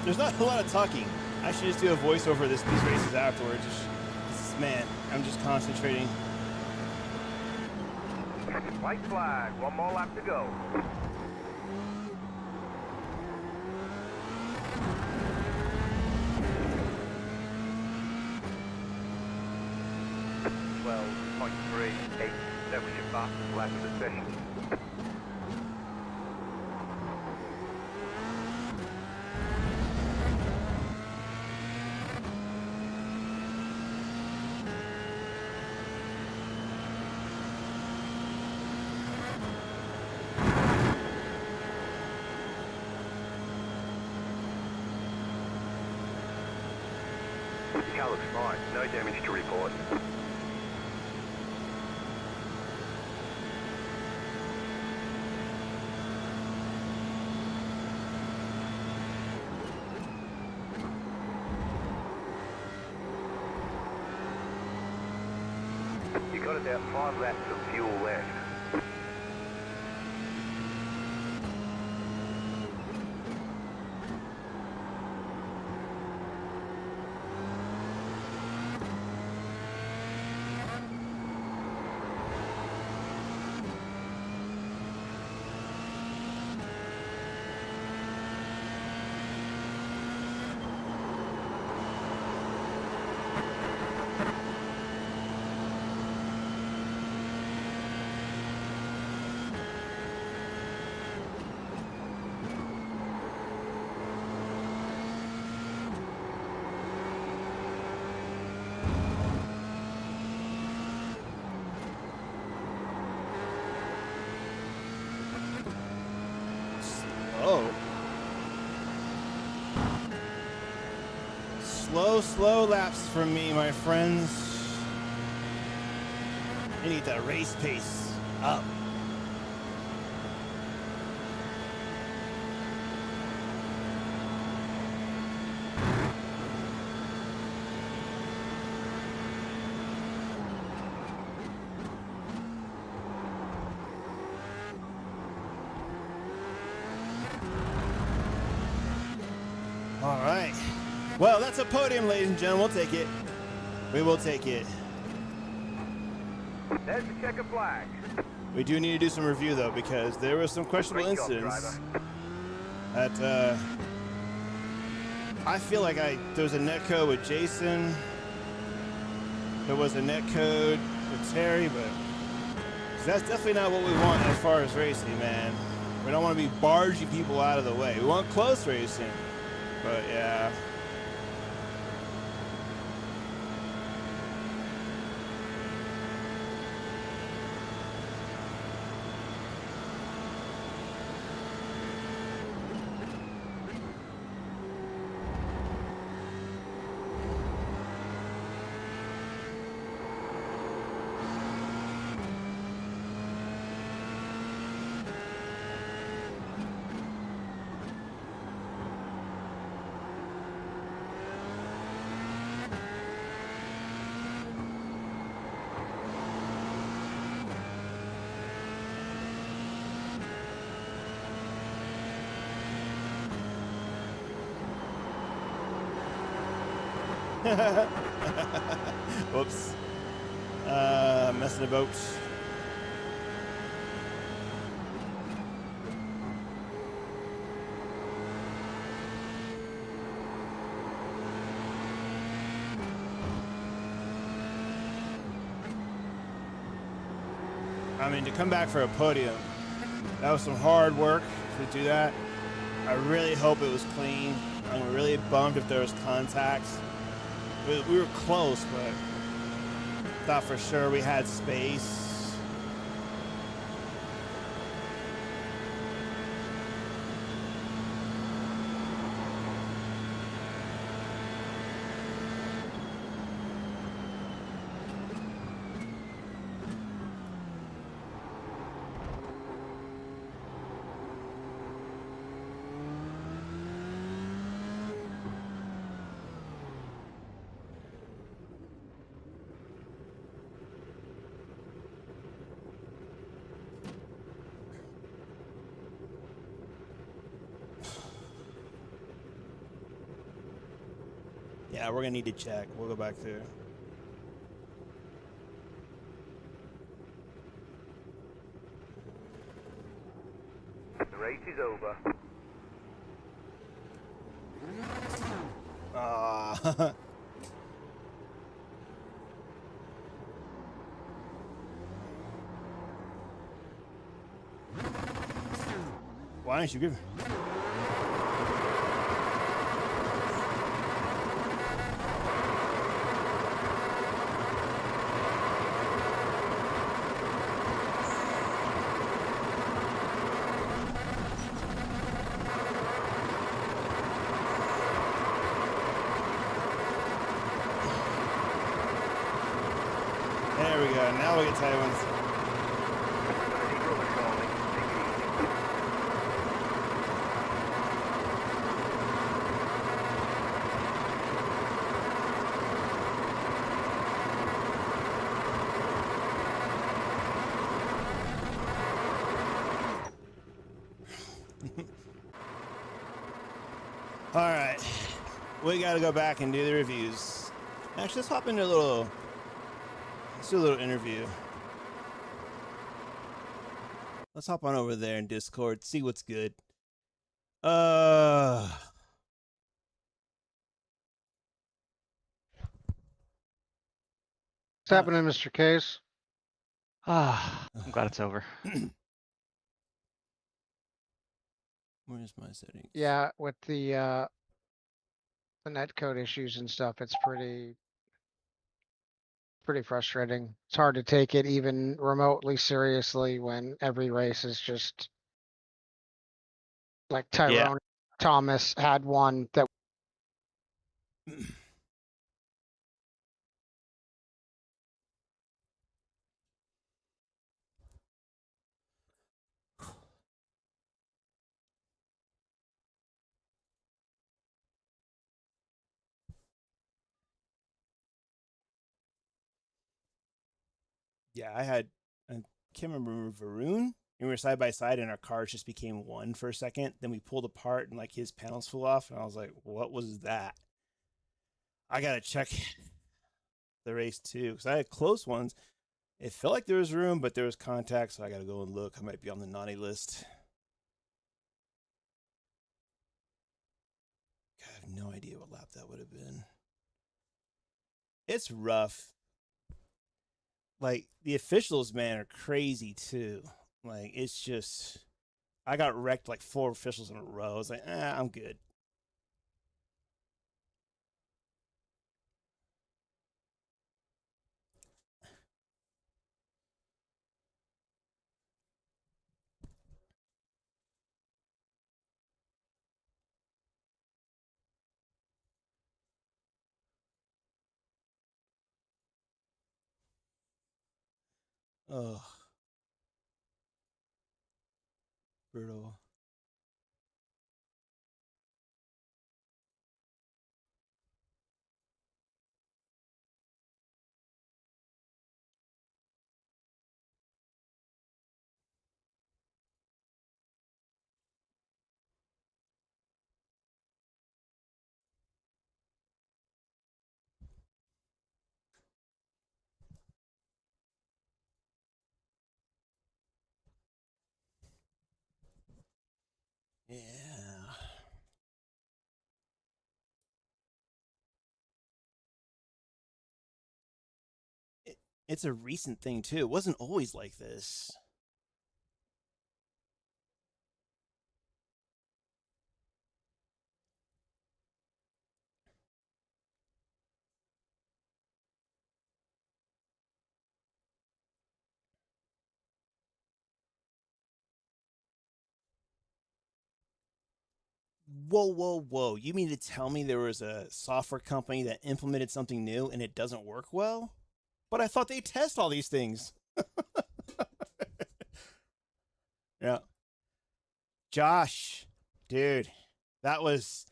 there's not a lot of talking. I should just do a voiceover of these races afterwards. Man, I'm just concentrating. White flag, one more lap to go. Well, 0.38, that was your fastest lap of the session. Car looks fine, no damage to report. You got about 5 laps of fuel left. Slow laps from me, my friends. I need that race pace up. All right. Well, that's a podium, ladies and gentlemen. We'll take it. We will take it. There's the checker flag. We do need to do some review, though, because there were some questionable Great job, incidents driver. that I feel like there was a netcode with Jason. There was a netcode with Terry, but that's definitely not what we want as far as racing, man. We don't want to be barging people out of the way. We want close racing, but yeah. Whoops. Messing about. I mean, to come back for a podium, that was some hard work to do that. I really hope it was clean. I'm really bummed if there was contacts. We were close, but thought for sure we had space. Yeah, we're gonna need to check. We'll go back there. The race is over. Ah. Why don't you give? There we go. Now we get tight ones. All right, we got to go back and do the reviews. Actually, let's hop into let's do a little interview. Let's hop on over there in Discord, see what's good. What's happening, Mr. Case? I'm glad it's over. Where's my settings? Yeah, with the netcode issues and stuff, it's pretty frustrating. It's hard to take it even remotely seriously when every race is just like Tyrone Thomas had one that Yeah, I can't remember Varun. And we were side by side and our cars just became one for a second. Then we pulled apart and like his panels flew off. And I was like, what was that? I got to check the race too. Because I had close ones. It felt like there was room, but there was contact. So I got to go and look. I might be on the naughty list. God, I have no idea what lap that would have been. It's rough. Like, the officials, man, are crazy, too. Like, it's just... I got wrecked, like, 4 officials in a row. I was like, I'm good. Oh. Brutal. Yeah. It's a recent thing, too. It wasn't always like this. Whoa, whoa, whoa. You mean to tell me there was a software company that implemented something new and it doesn't work well? But I thought they test all these things. Yeah. Josh, dude, that was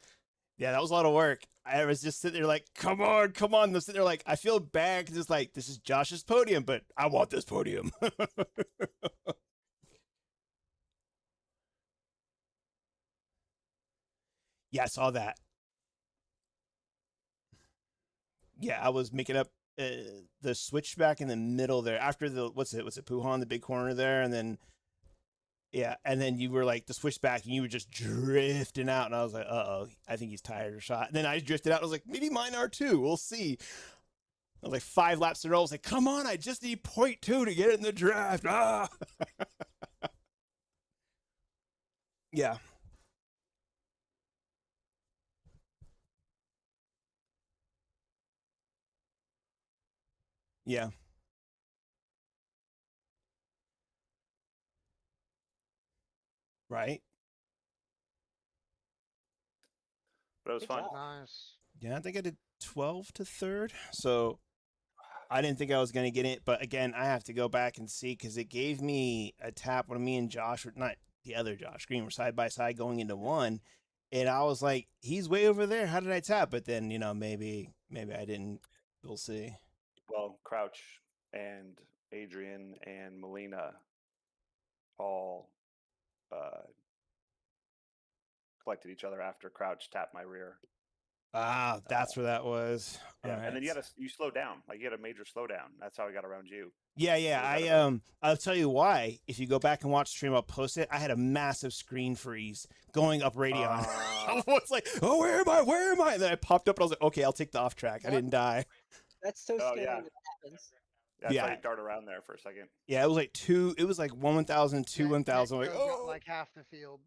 a lot of work. I was just sitting there like, come on, come on. I'm sitting there like, I feel bad because it's like, this is Josh's podium, but I want this podium. Yeah, I saw that. yeah, I was making up the switchback in the middle there after the what's it Puhan, the big corner there, and then yeah, and then you were like the switchback and you were just drifting out, and I was like, oh, I think he's tired or shot. And then I drifted out. I was like, maybe mine are too. We'll see. I was like 5 laps in a row. I was like, come on, I just need 0.2 to get in the draft. Ah. Yeah. Yeah. Right. But it was Good fun. job. Nice. Yeah, I think I did 12 to third. So I didn't think I was going to get it. But again, I have to go back and see because it gave me a tap when me and Josh, were not the other Josh Green, were side by side going into one. And I was like, he's way over there. How did I tap? But then, maybe I didn't. We'll see. Well, Crouch and Adrian and Melina all collected each other after Crouch tapped my rear. Ah, that's where that was. Yeah, All right. and then you slowed down. Like, you had a major slowdown. That's how I got around you. Yeah. I'll tell you why. If you go back and watch the stream, I'll post it. I had a massive screen freeze going up Radeon. I was like, oh, where am I? And then I popped up and I was like, okay, I'll take the off track. I didn't die. That's so Oh, scary yeah. when it happens. Yeah, I Yeah. saw you dart around there for a second. Yeah, it was like 1,000, 2, 1,000. Like, Netco's got oh, like half the field.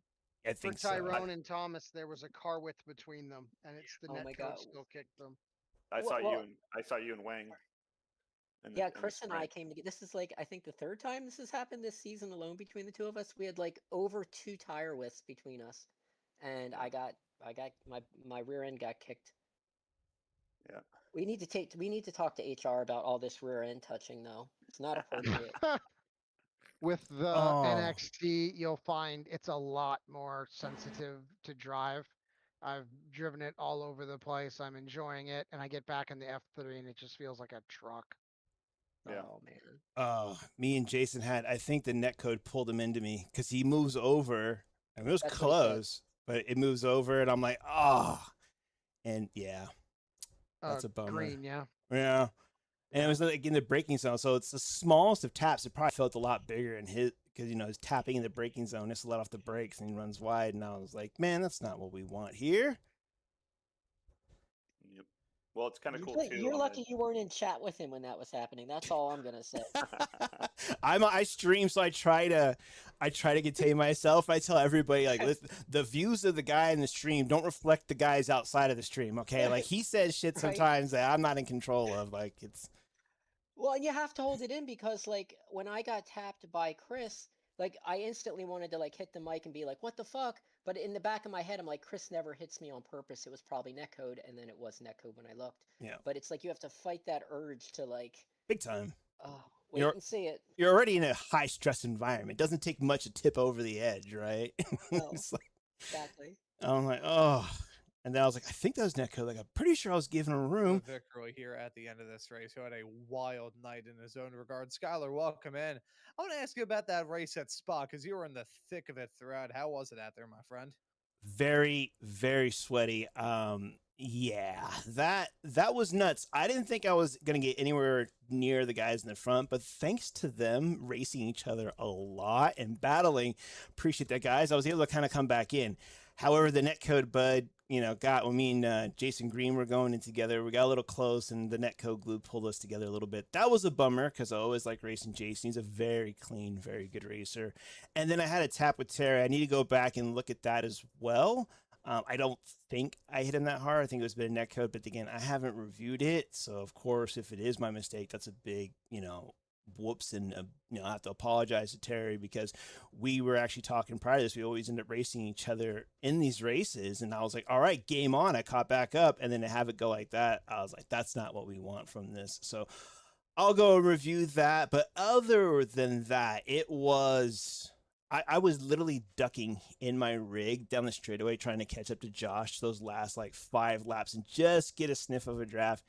I For think so. Tyrone and Thomas, there was a car width between them, and it's the Oh my net God. coach still kicked them. I Well, saw you and Wang. Yeah, Chris and I came together. This is like, I think the third time this has happened this season alone between the two of us. We had like over 2 tire widths between us, and I got my rear end got kicked. Yeah. We need to talk to HR about all this rear end touching though. It's not appropriate. With the Oh. NXT, you'll find it's a lot more sensitive to drive. I've driven it all over the place. I'm enjoying it, and I get back in the F3, and it just feels like a truck. Yeah. Oh man. Me and Jason I think the netcode pulled him into me because he moves over. I mean, it was That's what he said. close, but it moves over, and I'm like, and yeah, that's a bummer. Green, yeah. Yeah. And it was like in the braking zone. So it's the smallest of taps. It probably felt a lot bigger in his, because, he's tapping in the braking zone. Just let off the brakes and he runs wide. And I was like, man, that's not what we want here. Yep. Well, it's kind of cool too. You're lucky you weren't in chat with him when that was happening. That's all I'm gonna say. I stream, so I try to contain myself. I tell everybody, like, listen, the views of the guy in the stream don't reflect the guys outside of the stream. Okay, like he says shit Right. sometimes that I'm not in control of. Like it's. Well, and you have to hold it in because, like, when I got tapped by Chris, like, I instantly wanted to, like, hit the mic and be like, what the fuck? But in the back of my head, I'm like, Chris never hits me on purpose. It was probably netcode, and then it was netcode when I looked. Yeah. But it's like you have to fight that urge to, like, Big time. wait and see it. You're already in a high stress environment. It doesn't take much to tip over the edge, right? No. It's like, Exactly. I'm like, oh. And then I was like, I think that was netcode. Like, I'm pretty sure I was giving him room. Victory here at the end of this race, who had a wild night in his own regard. Skylar, welcome in. I want to ask you about that race at Spa, because you were in the thick of it throughout. How was it out there, my friend? Very, very sweaty. Yeah, that was nuts. I didn't think I was gonna get anywhere near the guys in the front, but thanks to them racing each other a lot and battling, appreciate that, guys. I was able to kind of come back in. However, the netcode bud, got when me and Jason Green were going in together, we got a little close, and the netcode glue pulled us together a little bit. That was a bummer because I always like racing Jason. He's a very clean, very good racer. And then I had a tap with Terry. I need to go back and look at that as well. I don't think I hit him that hard. I think it was a bit of netcode, but again, I haven't reviewed it. So of course, if it is my mistake, that's a big, whoops. And, I have to apologize to Terry because we were actually talking prior to this. We always end up racing each other in these races. And I was like, all right, game on. I caught back up. And then to have it go like that, I was like, that's not what we want from this. So I'll go and review that. But other than that, it was... I was literally ducking in my rig down the straightaway trying to catch up to Josh those last like 5 laps and just get a sniff of a draft.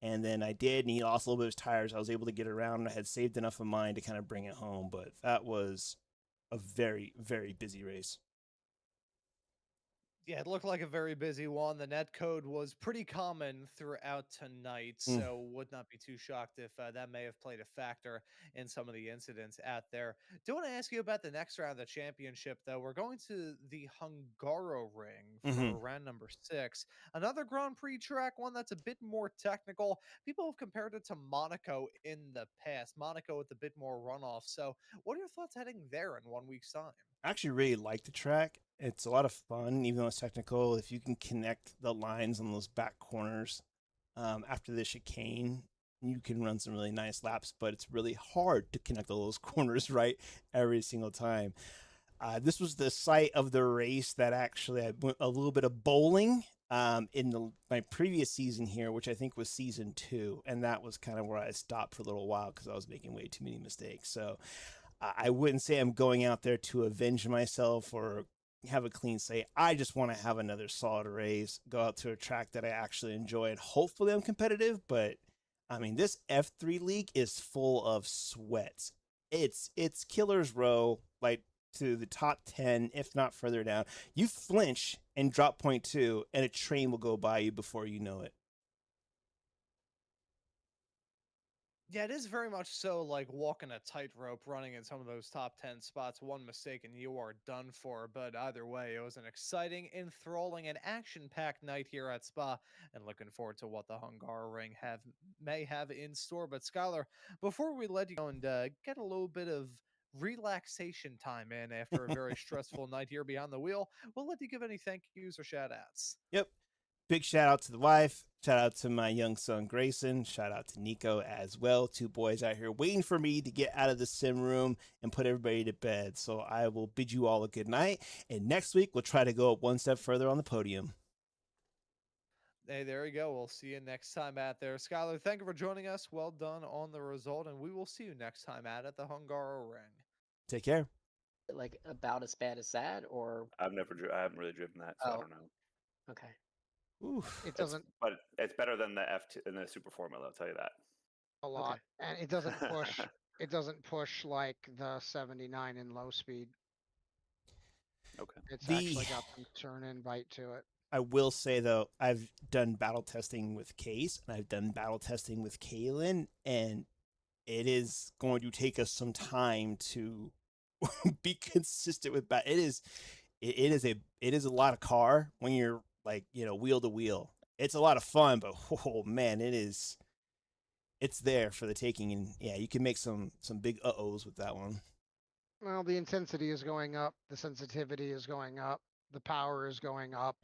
And then I did, and he lost a little bit of his tires. I was able to get around, and I had saved enough of mine to kind of bring it home. But that was a very, very busy race. Yeah, it looked like a very busy one. The net code was pretty common throughout tonight, so would not be too shocked if that may have played a factor in some of the incidents out there. Do want to ask you about the next round of the championship, though. We're going to the Hungaro ring for round number 6. Another Grand Prix track, one that's a bit more technical. People have compared it to Monaco in the past. Monaco with a bit more runoff. So what are your thoughts heading there in 1 week's time? I actually really like the track. It's a lot of fun, even though it's technical. If you can connect the lines on those back corners after the chicane, you can run some really nice laps, but it's really hard to connect all those corners right every single time. This was the site of the race that actually I went a little bit of bowling in my previous season here, which I think was season 2. And that was kind of where I stopped for a little while because I was making way too many mistakes. So I wouldn't say I'm going out there to avenge myself or have a clean slate. I just want to have another solid race, go out to a track that I actually enjoy, and hopefully I'm competitive. But I mean, this F3 league is full of sweats. It's killer's row, like to the top 10, if not further down. You flinch and drop 0.2, and a train will go by you before you know it. Yeah, it is very much so like walking a tightrope, running in some of those top 10 spots. One mistake and you are done for. But either way, it was an exciting, enthralling, and action-packed night here at Spa, and looking forward to what the Hungaroring may have in store. But Skylar, before we let you go and get a little bit of relaxation time in after a very stressful night here behind the wheel, we'll let you give any thank yous or shout outs. Yep. Big shout out to the wife. Shout out to my young son, Grayson. Shout out to Nico as well. 2 boys out here waiting for me to get out of the sim room and put everybody to bed. So I will bid you all a good night. And next week, we'll try to go up one step further on the podium. Hey, there you go. We'll see you next time out there. Skylar, thank you for joining us. Well done on the result, and we will see you next time out at the Hungaroring. Take care. Like about as bad as that, or I haven't really driven that, so I don't know. okay. Oof. It doesn't But it's better than the F2 in the Super Formula, I'll tell you that. a lot, and it doesn't push. It doesn't push like the 79 in low speed. Okay. It's actually got some turn-in bite to it. I will say, though, I've done battle testing with Case, and I've done battle testing with Kaylin, and it is going to take us some time to be consistent with battle. It is a lot of car when you're like, wheel to wheel. It's a lot of fun, but oh man, it's there for the taking. And yeah, you can make some big uh-ohs with that one. Well, the intensity is going up, the sensitivity is going up, the power is going up.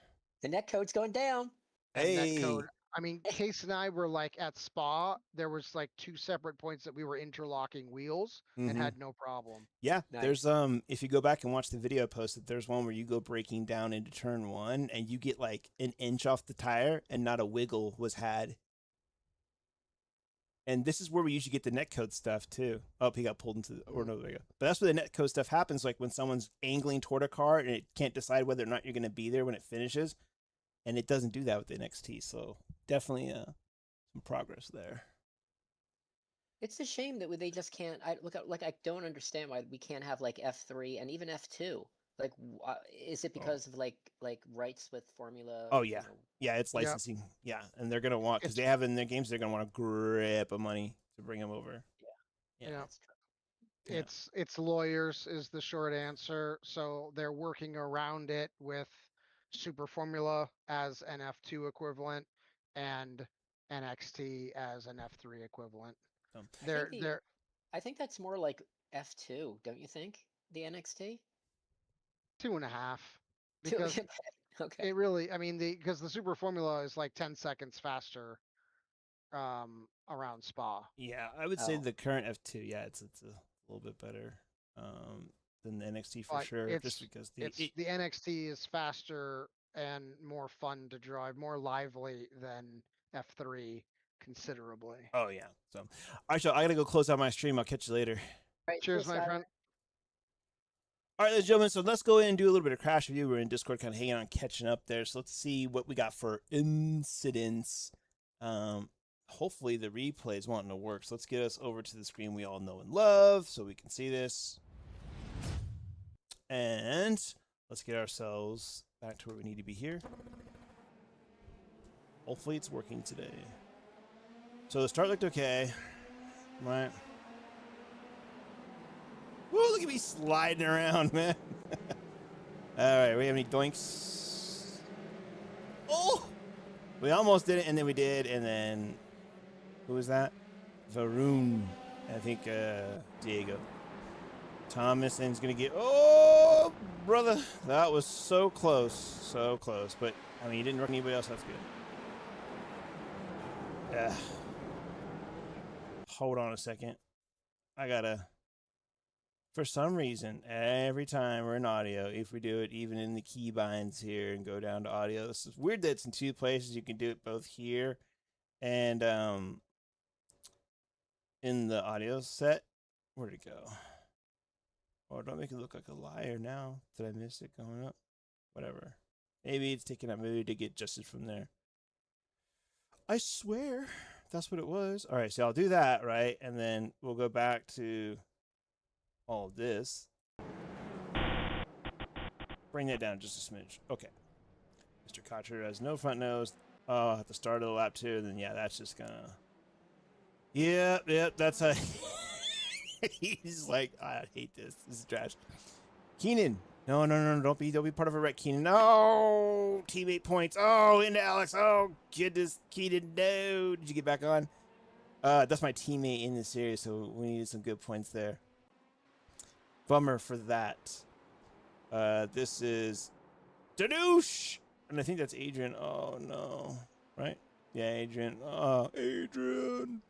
The net code's going down. And net code, I mean, Case and I were like at Spa, there was like 2 separate points that we were interlocking wheels and had no problem. Yeah, Nice. there's if you go back and watch the video posted, there's one where you go braking down into turn 1 and you get like an inch off the tire and not a wiggle was had. And this is where we usually get the netcode stuff too. Oh, he got pulled into no, there you go. But that's where the netcode stuff happens, like when someone's angling toward a car and it can't decide whether or not you're going to be there when it finishes. And it doesn't do that with the NXT, so definitely some progress there. It's a shame that they just can't. I don't understand why we can't have like F3 and even F2. Like, is it because of like rights with Formula? Oh yeah, yeah, it's licensing. Yeah, and they're gonna want, because they have in their games, they're gonna want a grip of money to bring them over. Yeah. That's true. It's lawyers is the short answer. So they're working around it with Super Formula as an F2 equivalent and NXT as an F3 equivalent. I think that's more like F2, don't you think? The NXT? 2.5. Because okay. it really, I mean, because the Super Formula is like 10 seconds faster around Spa. Yeah, I would say the current F2, yeah, it's a little bit better than the NXT for sure. Just because the NXT is faster and more fun to drive, more lively than F3 considerably. Oh yeah. So, all right, so I gotta go close out my stream. I'll catch you later. Right, cheers, my friend. All right, ladies and gentlemen, so let's go in and do a little bit of crash review. We're in Discord kind of hanging on, catching up there. So let's see what we got for incidents. Hopefully the replay is wanting to work. So let's get us over to the screen we all know and love so we can see this. And Let's get ourselves back to where we need to be here. Hopefully it's working today. So the start looked okay. Right. Woo, look at me sliding around, man. Alright, we have any doinks? Oh! We almost did it, and then we did, and then... Who was that? Varun. I think, Diego. Thomason's gonna get... Oh, brother. That was so close. So close. But, I mean, you didn't wreck anybody else. That's good. Hold on a second. I gotta... For some reason, every time we're in audio, if we do it even in the key binds here and go down to audio, this is weird that it's in two places. You can do it both here and in the audio set. Where'd it go? Oh, don't make it look like a liar now. Did I miss it going up? Whatever. Maybe it's taking up. Maybe to get adjusted from there. I swear that's what it was. All right, so I'll do that, right? And then we'll go back to all of this. Bring that down just a smidge. Okay. Mr. Kocher has no front nose. Oh, at the start of the lap 2, then yeah, that's just gonna... Yep, that's a... He's like, I hate this. This is trash. Keenan. No, don't be part of a wreck, Keenan. No! Teammate points. Oh, into Alex. Oh, goodness, Keenan, no. Did you get back on? That's my teammate in this series, so we needed some good points there. Bummer for that. This is Danouche, and I think that's Adrian. Oh no, right? Yeah, Adrian. Oh, Adrian.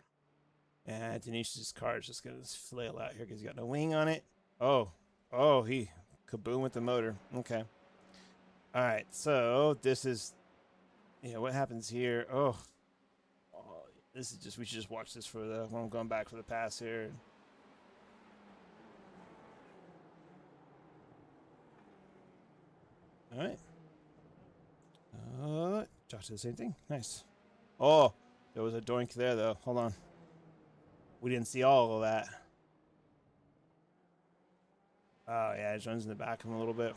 Yeah, Danouche's car is just gonna flail out here because he's got no wing on it. Oh, he kaboom with the motor. Okay. All right, so this is, yeah. What happens here? Oh, this is just. We should just watch this for the when I'm going back for the pass here. All right. Josh did the same thing. Nice. Oh, there was a doink there, though. Hold on. We didn't see all of that. Oh, yeah, it runs in the back of him a little bit.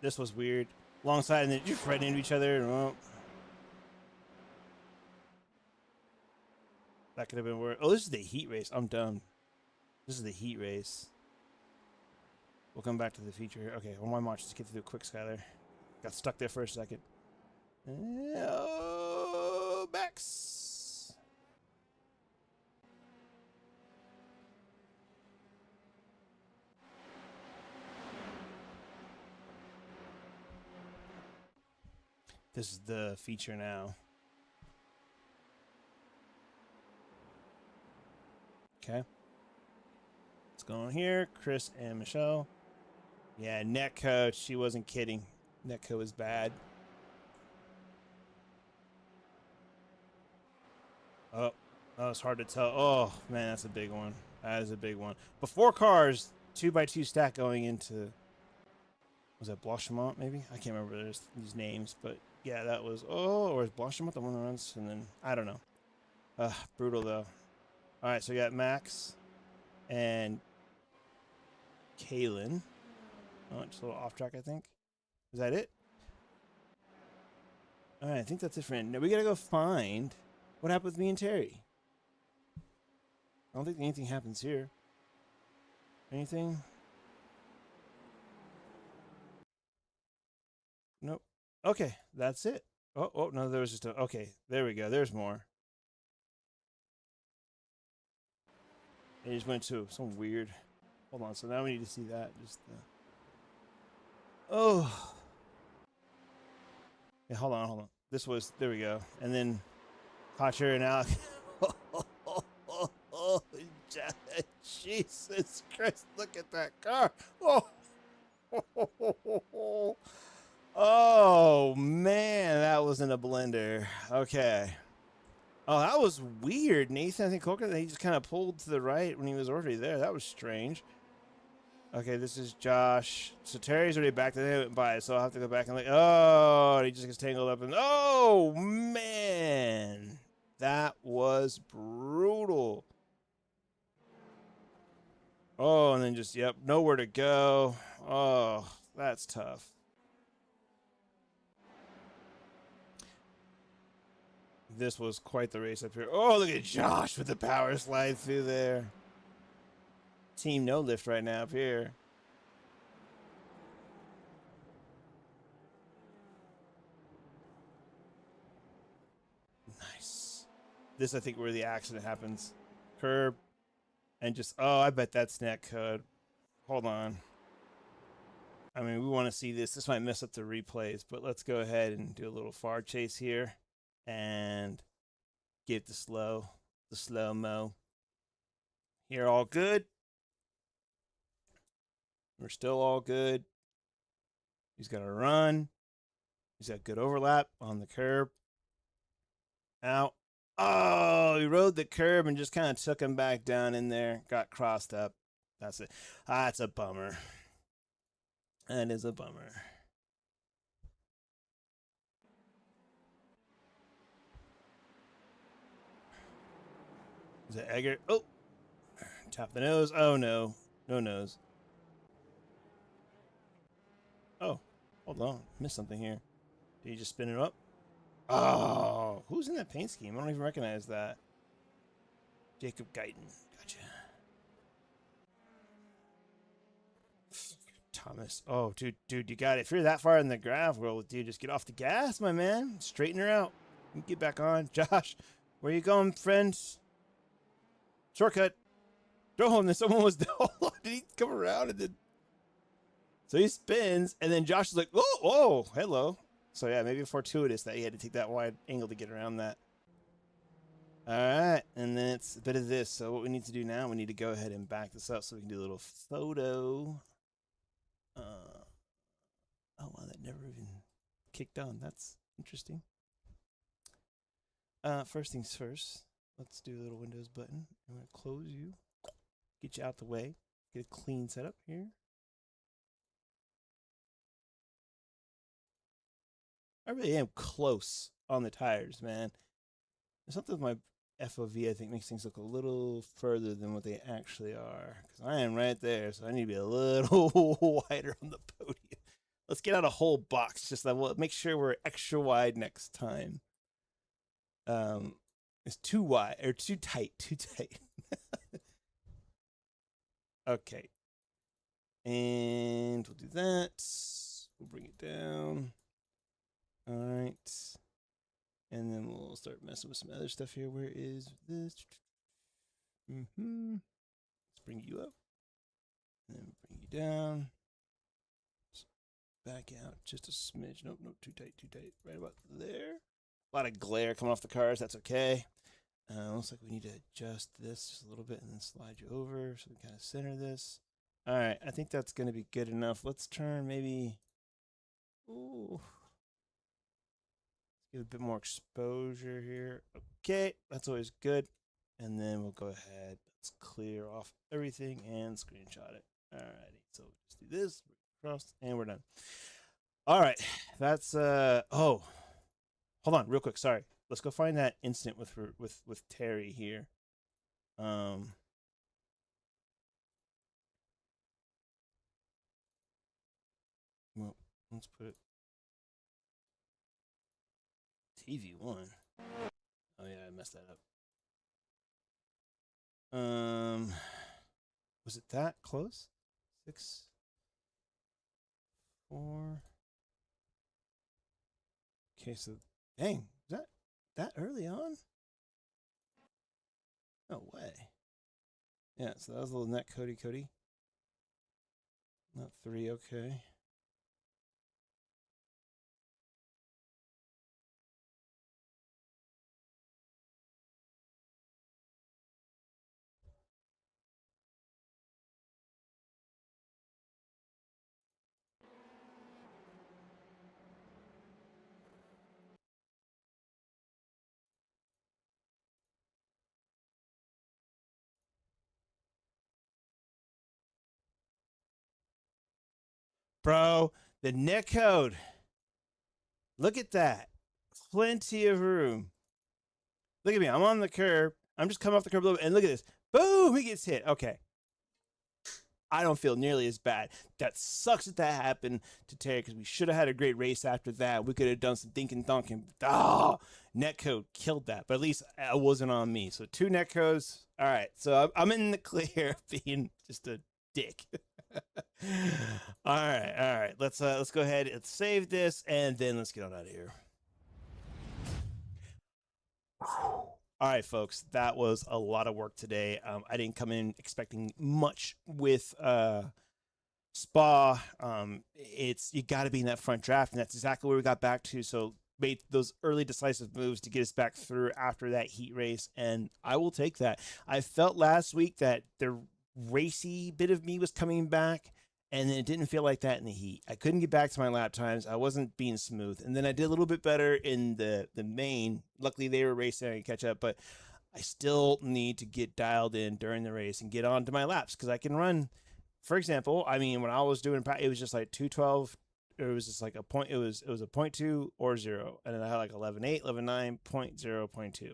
This was weird. Alongside, and then just right into each other. Oh. That could have been worse. Oh, this is the heat race. I'm done. This is the heat race. We'll come back to the feature here. Okay, on my march, just get through quick, Skyler. Got stuck there for a second. Oh, Max. This is the feature now. Okay. What's going on here? Chris and Michelle. Yeah, Netco, she wasn't kidding. Netco is bad. Oh, it's hard to tell. Oh, man, that's a big one. That is a big one. But 4 cars, 2x2 stack going into, was that Blanchimont maybe? I can't remember these names, but yeah, that was, or is Blanchimont the one that runs? And then, I don't know. Brutal though. All right, so we got Max and Kalen. Oh, just a little off track, I think. Is that it? All right, I think that's it for now. We gotta go find what happened with me and Terry. I don't think anything happens here. Anything? Nope. Okay, that's it. Oh, no, there was just a... Okay, there we go. There's more. It just went to some weird... Hold on, so now we need to see that. Just Oh. Yeah, hold on. This was... There we go. And then... Hotcher and Alex... Jesus Christ, look at that car. Oh, man, that was in a blender. Okay. Oh, that was weird, Nathan. I think he just kind of pulled to the right when he was already there. That was strange. Okay, this is Josh. So Terry's already back. They went by, so I'll have to go back and like, oh, he just gets tangled up. And oh, man. That was brutal. Oh, and then then just, yep, nowhere to go. Oh, that's tough. This was quite the race up here. Oh, look at Josh with the power slide through there. Team no lift right now up here. Nice. This, I think, where the accident happens. Curb. And just, oh, I bet that's net code. Hold on. I mean, we want to see this. This might mess up the replays, but let's go ahead and do a little far chase here. And get the slow-mo. Here, all good. We're still all good. He's got a run. He's got good overlap on the curb. Out. Oh, he rode the curb and just kind of took him back down in there. Got crossed up. That's it. That's a bummer. That is a bummer. Is it Egger? Oh, tap the nose. Oh, no. No nose. Oh, hold on. Missed something here. Did he just spin it up? Oh, who's in that paint scheme? I don't even recognize that. GigaByte. Gotcha. Thomas. Oh, dude, you got it. If you're that far in the graph, well, dude, just get off the gas, my man. Straighten her out. Get back on. Josh, where you going, friend? Shortcut. Throw home. Then someone was. Did he come around and then? So he spins, and then Josh is like, "Oh, hello." So yeah, maybe fortuitous that he had to take that wide angle to get around that. All right, and then it's a bit of this. So what we need to do now, we need to go ahead and back this up so we can do a little photo. Oh wow, that never even kicked on. That's interesting. First things first. Let's do a little Windows button. I'm going to close you, get you out the way, get a clean setup here. I really am close on the tires, man. There's something with my FOV, I think, makes things look a little further than what they actually are. Because I am right there, so I need to be a little wider on the podium. Let's get out a whole box, just that we'll make sure we're extra wide next time. It's too wide, or too tight, Okay. And we'll do that. We'll bring it down. All right. And then we'll start messing with some other stuff here. Where is this? Let's bring you up. And then bring you down. Back out just a smidge. Nope, too tight. Right about there. A lot of glare coming off the cars. That's okay. Looks like we need to adjust this just a little bit and then slide you over so we kind of center this. All right, I think that's going to be good enough. Let's turn maybe. Ooh. Let's give a bit more exposure here. Okay, that's always good. And then we'll go ahead. Let's clear off everything and screenshot it. All righty. So just do this, across, and we're done. All right, that's oh. Hold on, real quick. Sorry. Let's go find that incident with Terry here. Well, let's put it TV1. Oh yeah, I messed that up. Was it that close? 6, 4. Okay, so dang, is that early on? No way. Yeah, so that was a little net Cody. Not 3, okay. Bro, the net code. Look at that. Plenty of room. Look at me. I'm on the curb. I'm just coming off the curb a little bit. And look at this. Boom. He gets hit. Okay. I don't feel nearly as bad. That sucks that happened to Terry because we should have had a great race after that. We could have done some thinking, thunking. Netcode killed that, but at least it wasn't on me. So 2 netcodes. All right, so I'm in the clear being just a dick. all right. Let's go ahead and save this, and then let's get on out of here. All right, folks, that was a lot of work today. I didn't come in expecting much with Spa. You got to be in that front draft, and that's exactly where we got back to. So made those early decisive moves to get us back through after that heat race, and I will take that. I felt last week that the racy bit of me was coming back, and then it didn't feel like that in the heat. I couldn't get back to my lap times. I wasn't being smooth. And then I did a little bit better in the main. Luckily, they were racing and catch up, but I still need to get dialed in during the race and get onto my laps because I can run. For example, I mean, when I was doing, it was just like 2:12. It was just like a point. It was a 0.2 or 0. And then I had like 11.8, 11.9, 0.0, 0.2.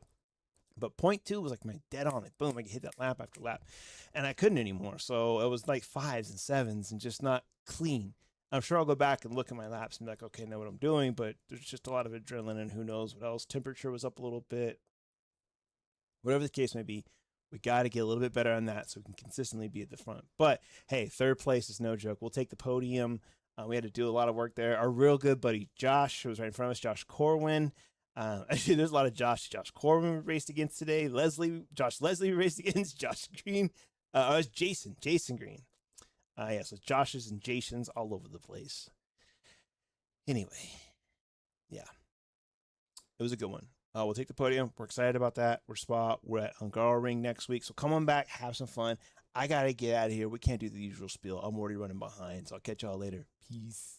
But 0.2 was like my dead on it. Boom, I could hit that lap after lap. And I couldn't anymore. So it was like 5s and 7s and just not clean. I'm sure I'll go back and look at my laps and be like, okay, I know what I'm doing. But there's just a lot of adrenaline and who knows what else. Temperature was up a little bit. Whatever the case may be, we got to get a little bit better on that so we can consistently be at the front. But hey, 3rd place is no joke. We'll take the podium. We had to do a lot of work there. Our real good buddy Josh, who was right in front of us, Josh Corwin. Actually, there's a lot of Josh Corwin raced against today. Josh Leslie raced against. Josh Green. It was Jason Green. Yeah, so Josh's and Jason's all over the place. Anyway, yeah, it was a good one. We'll take the podium. We're excited about that. We're at Hungaroring next week, so come on back, have some fun. I gotta get out of here. We can't do the usual spiel. I'm already running behind, so I'll catch y'all later. Peace.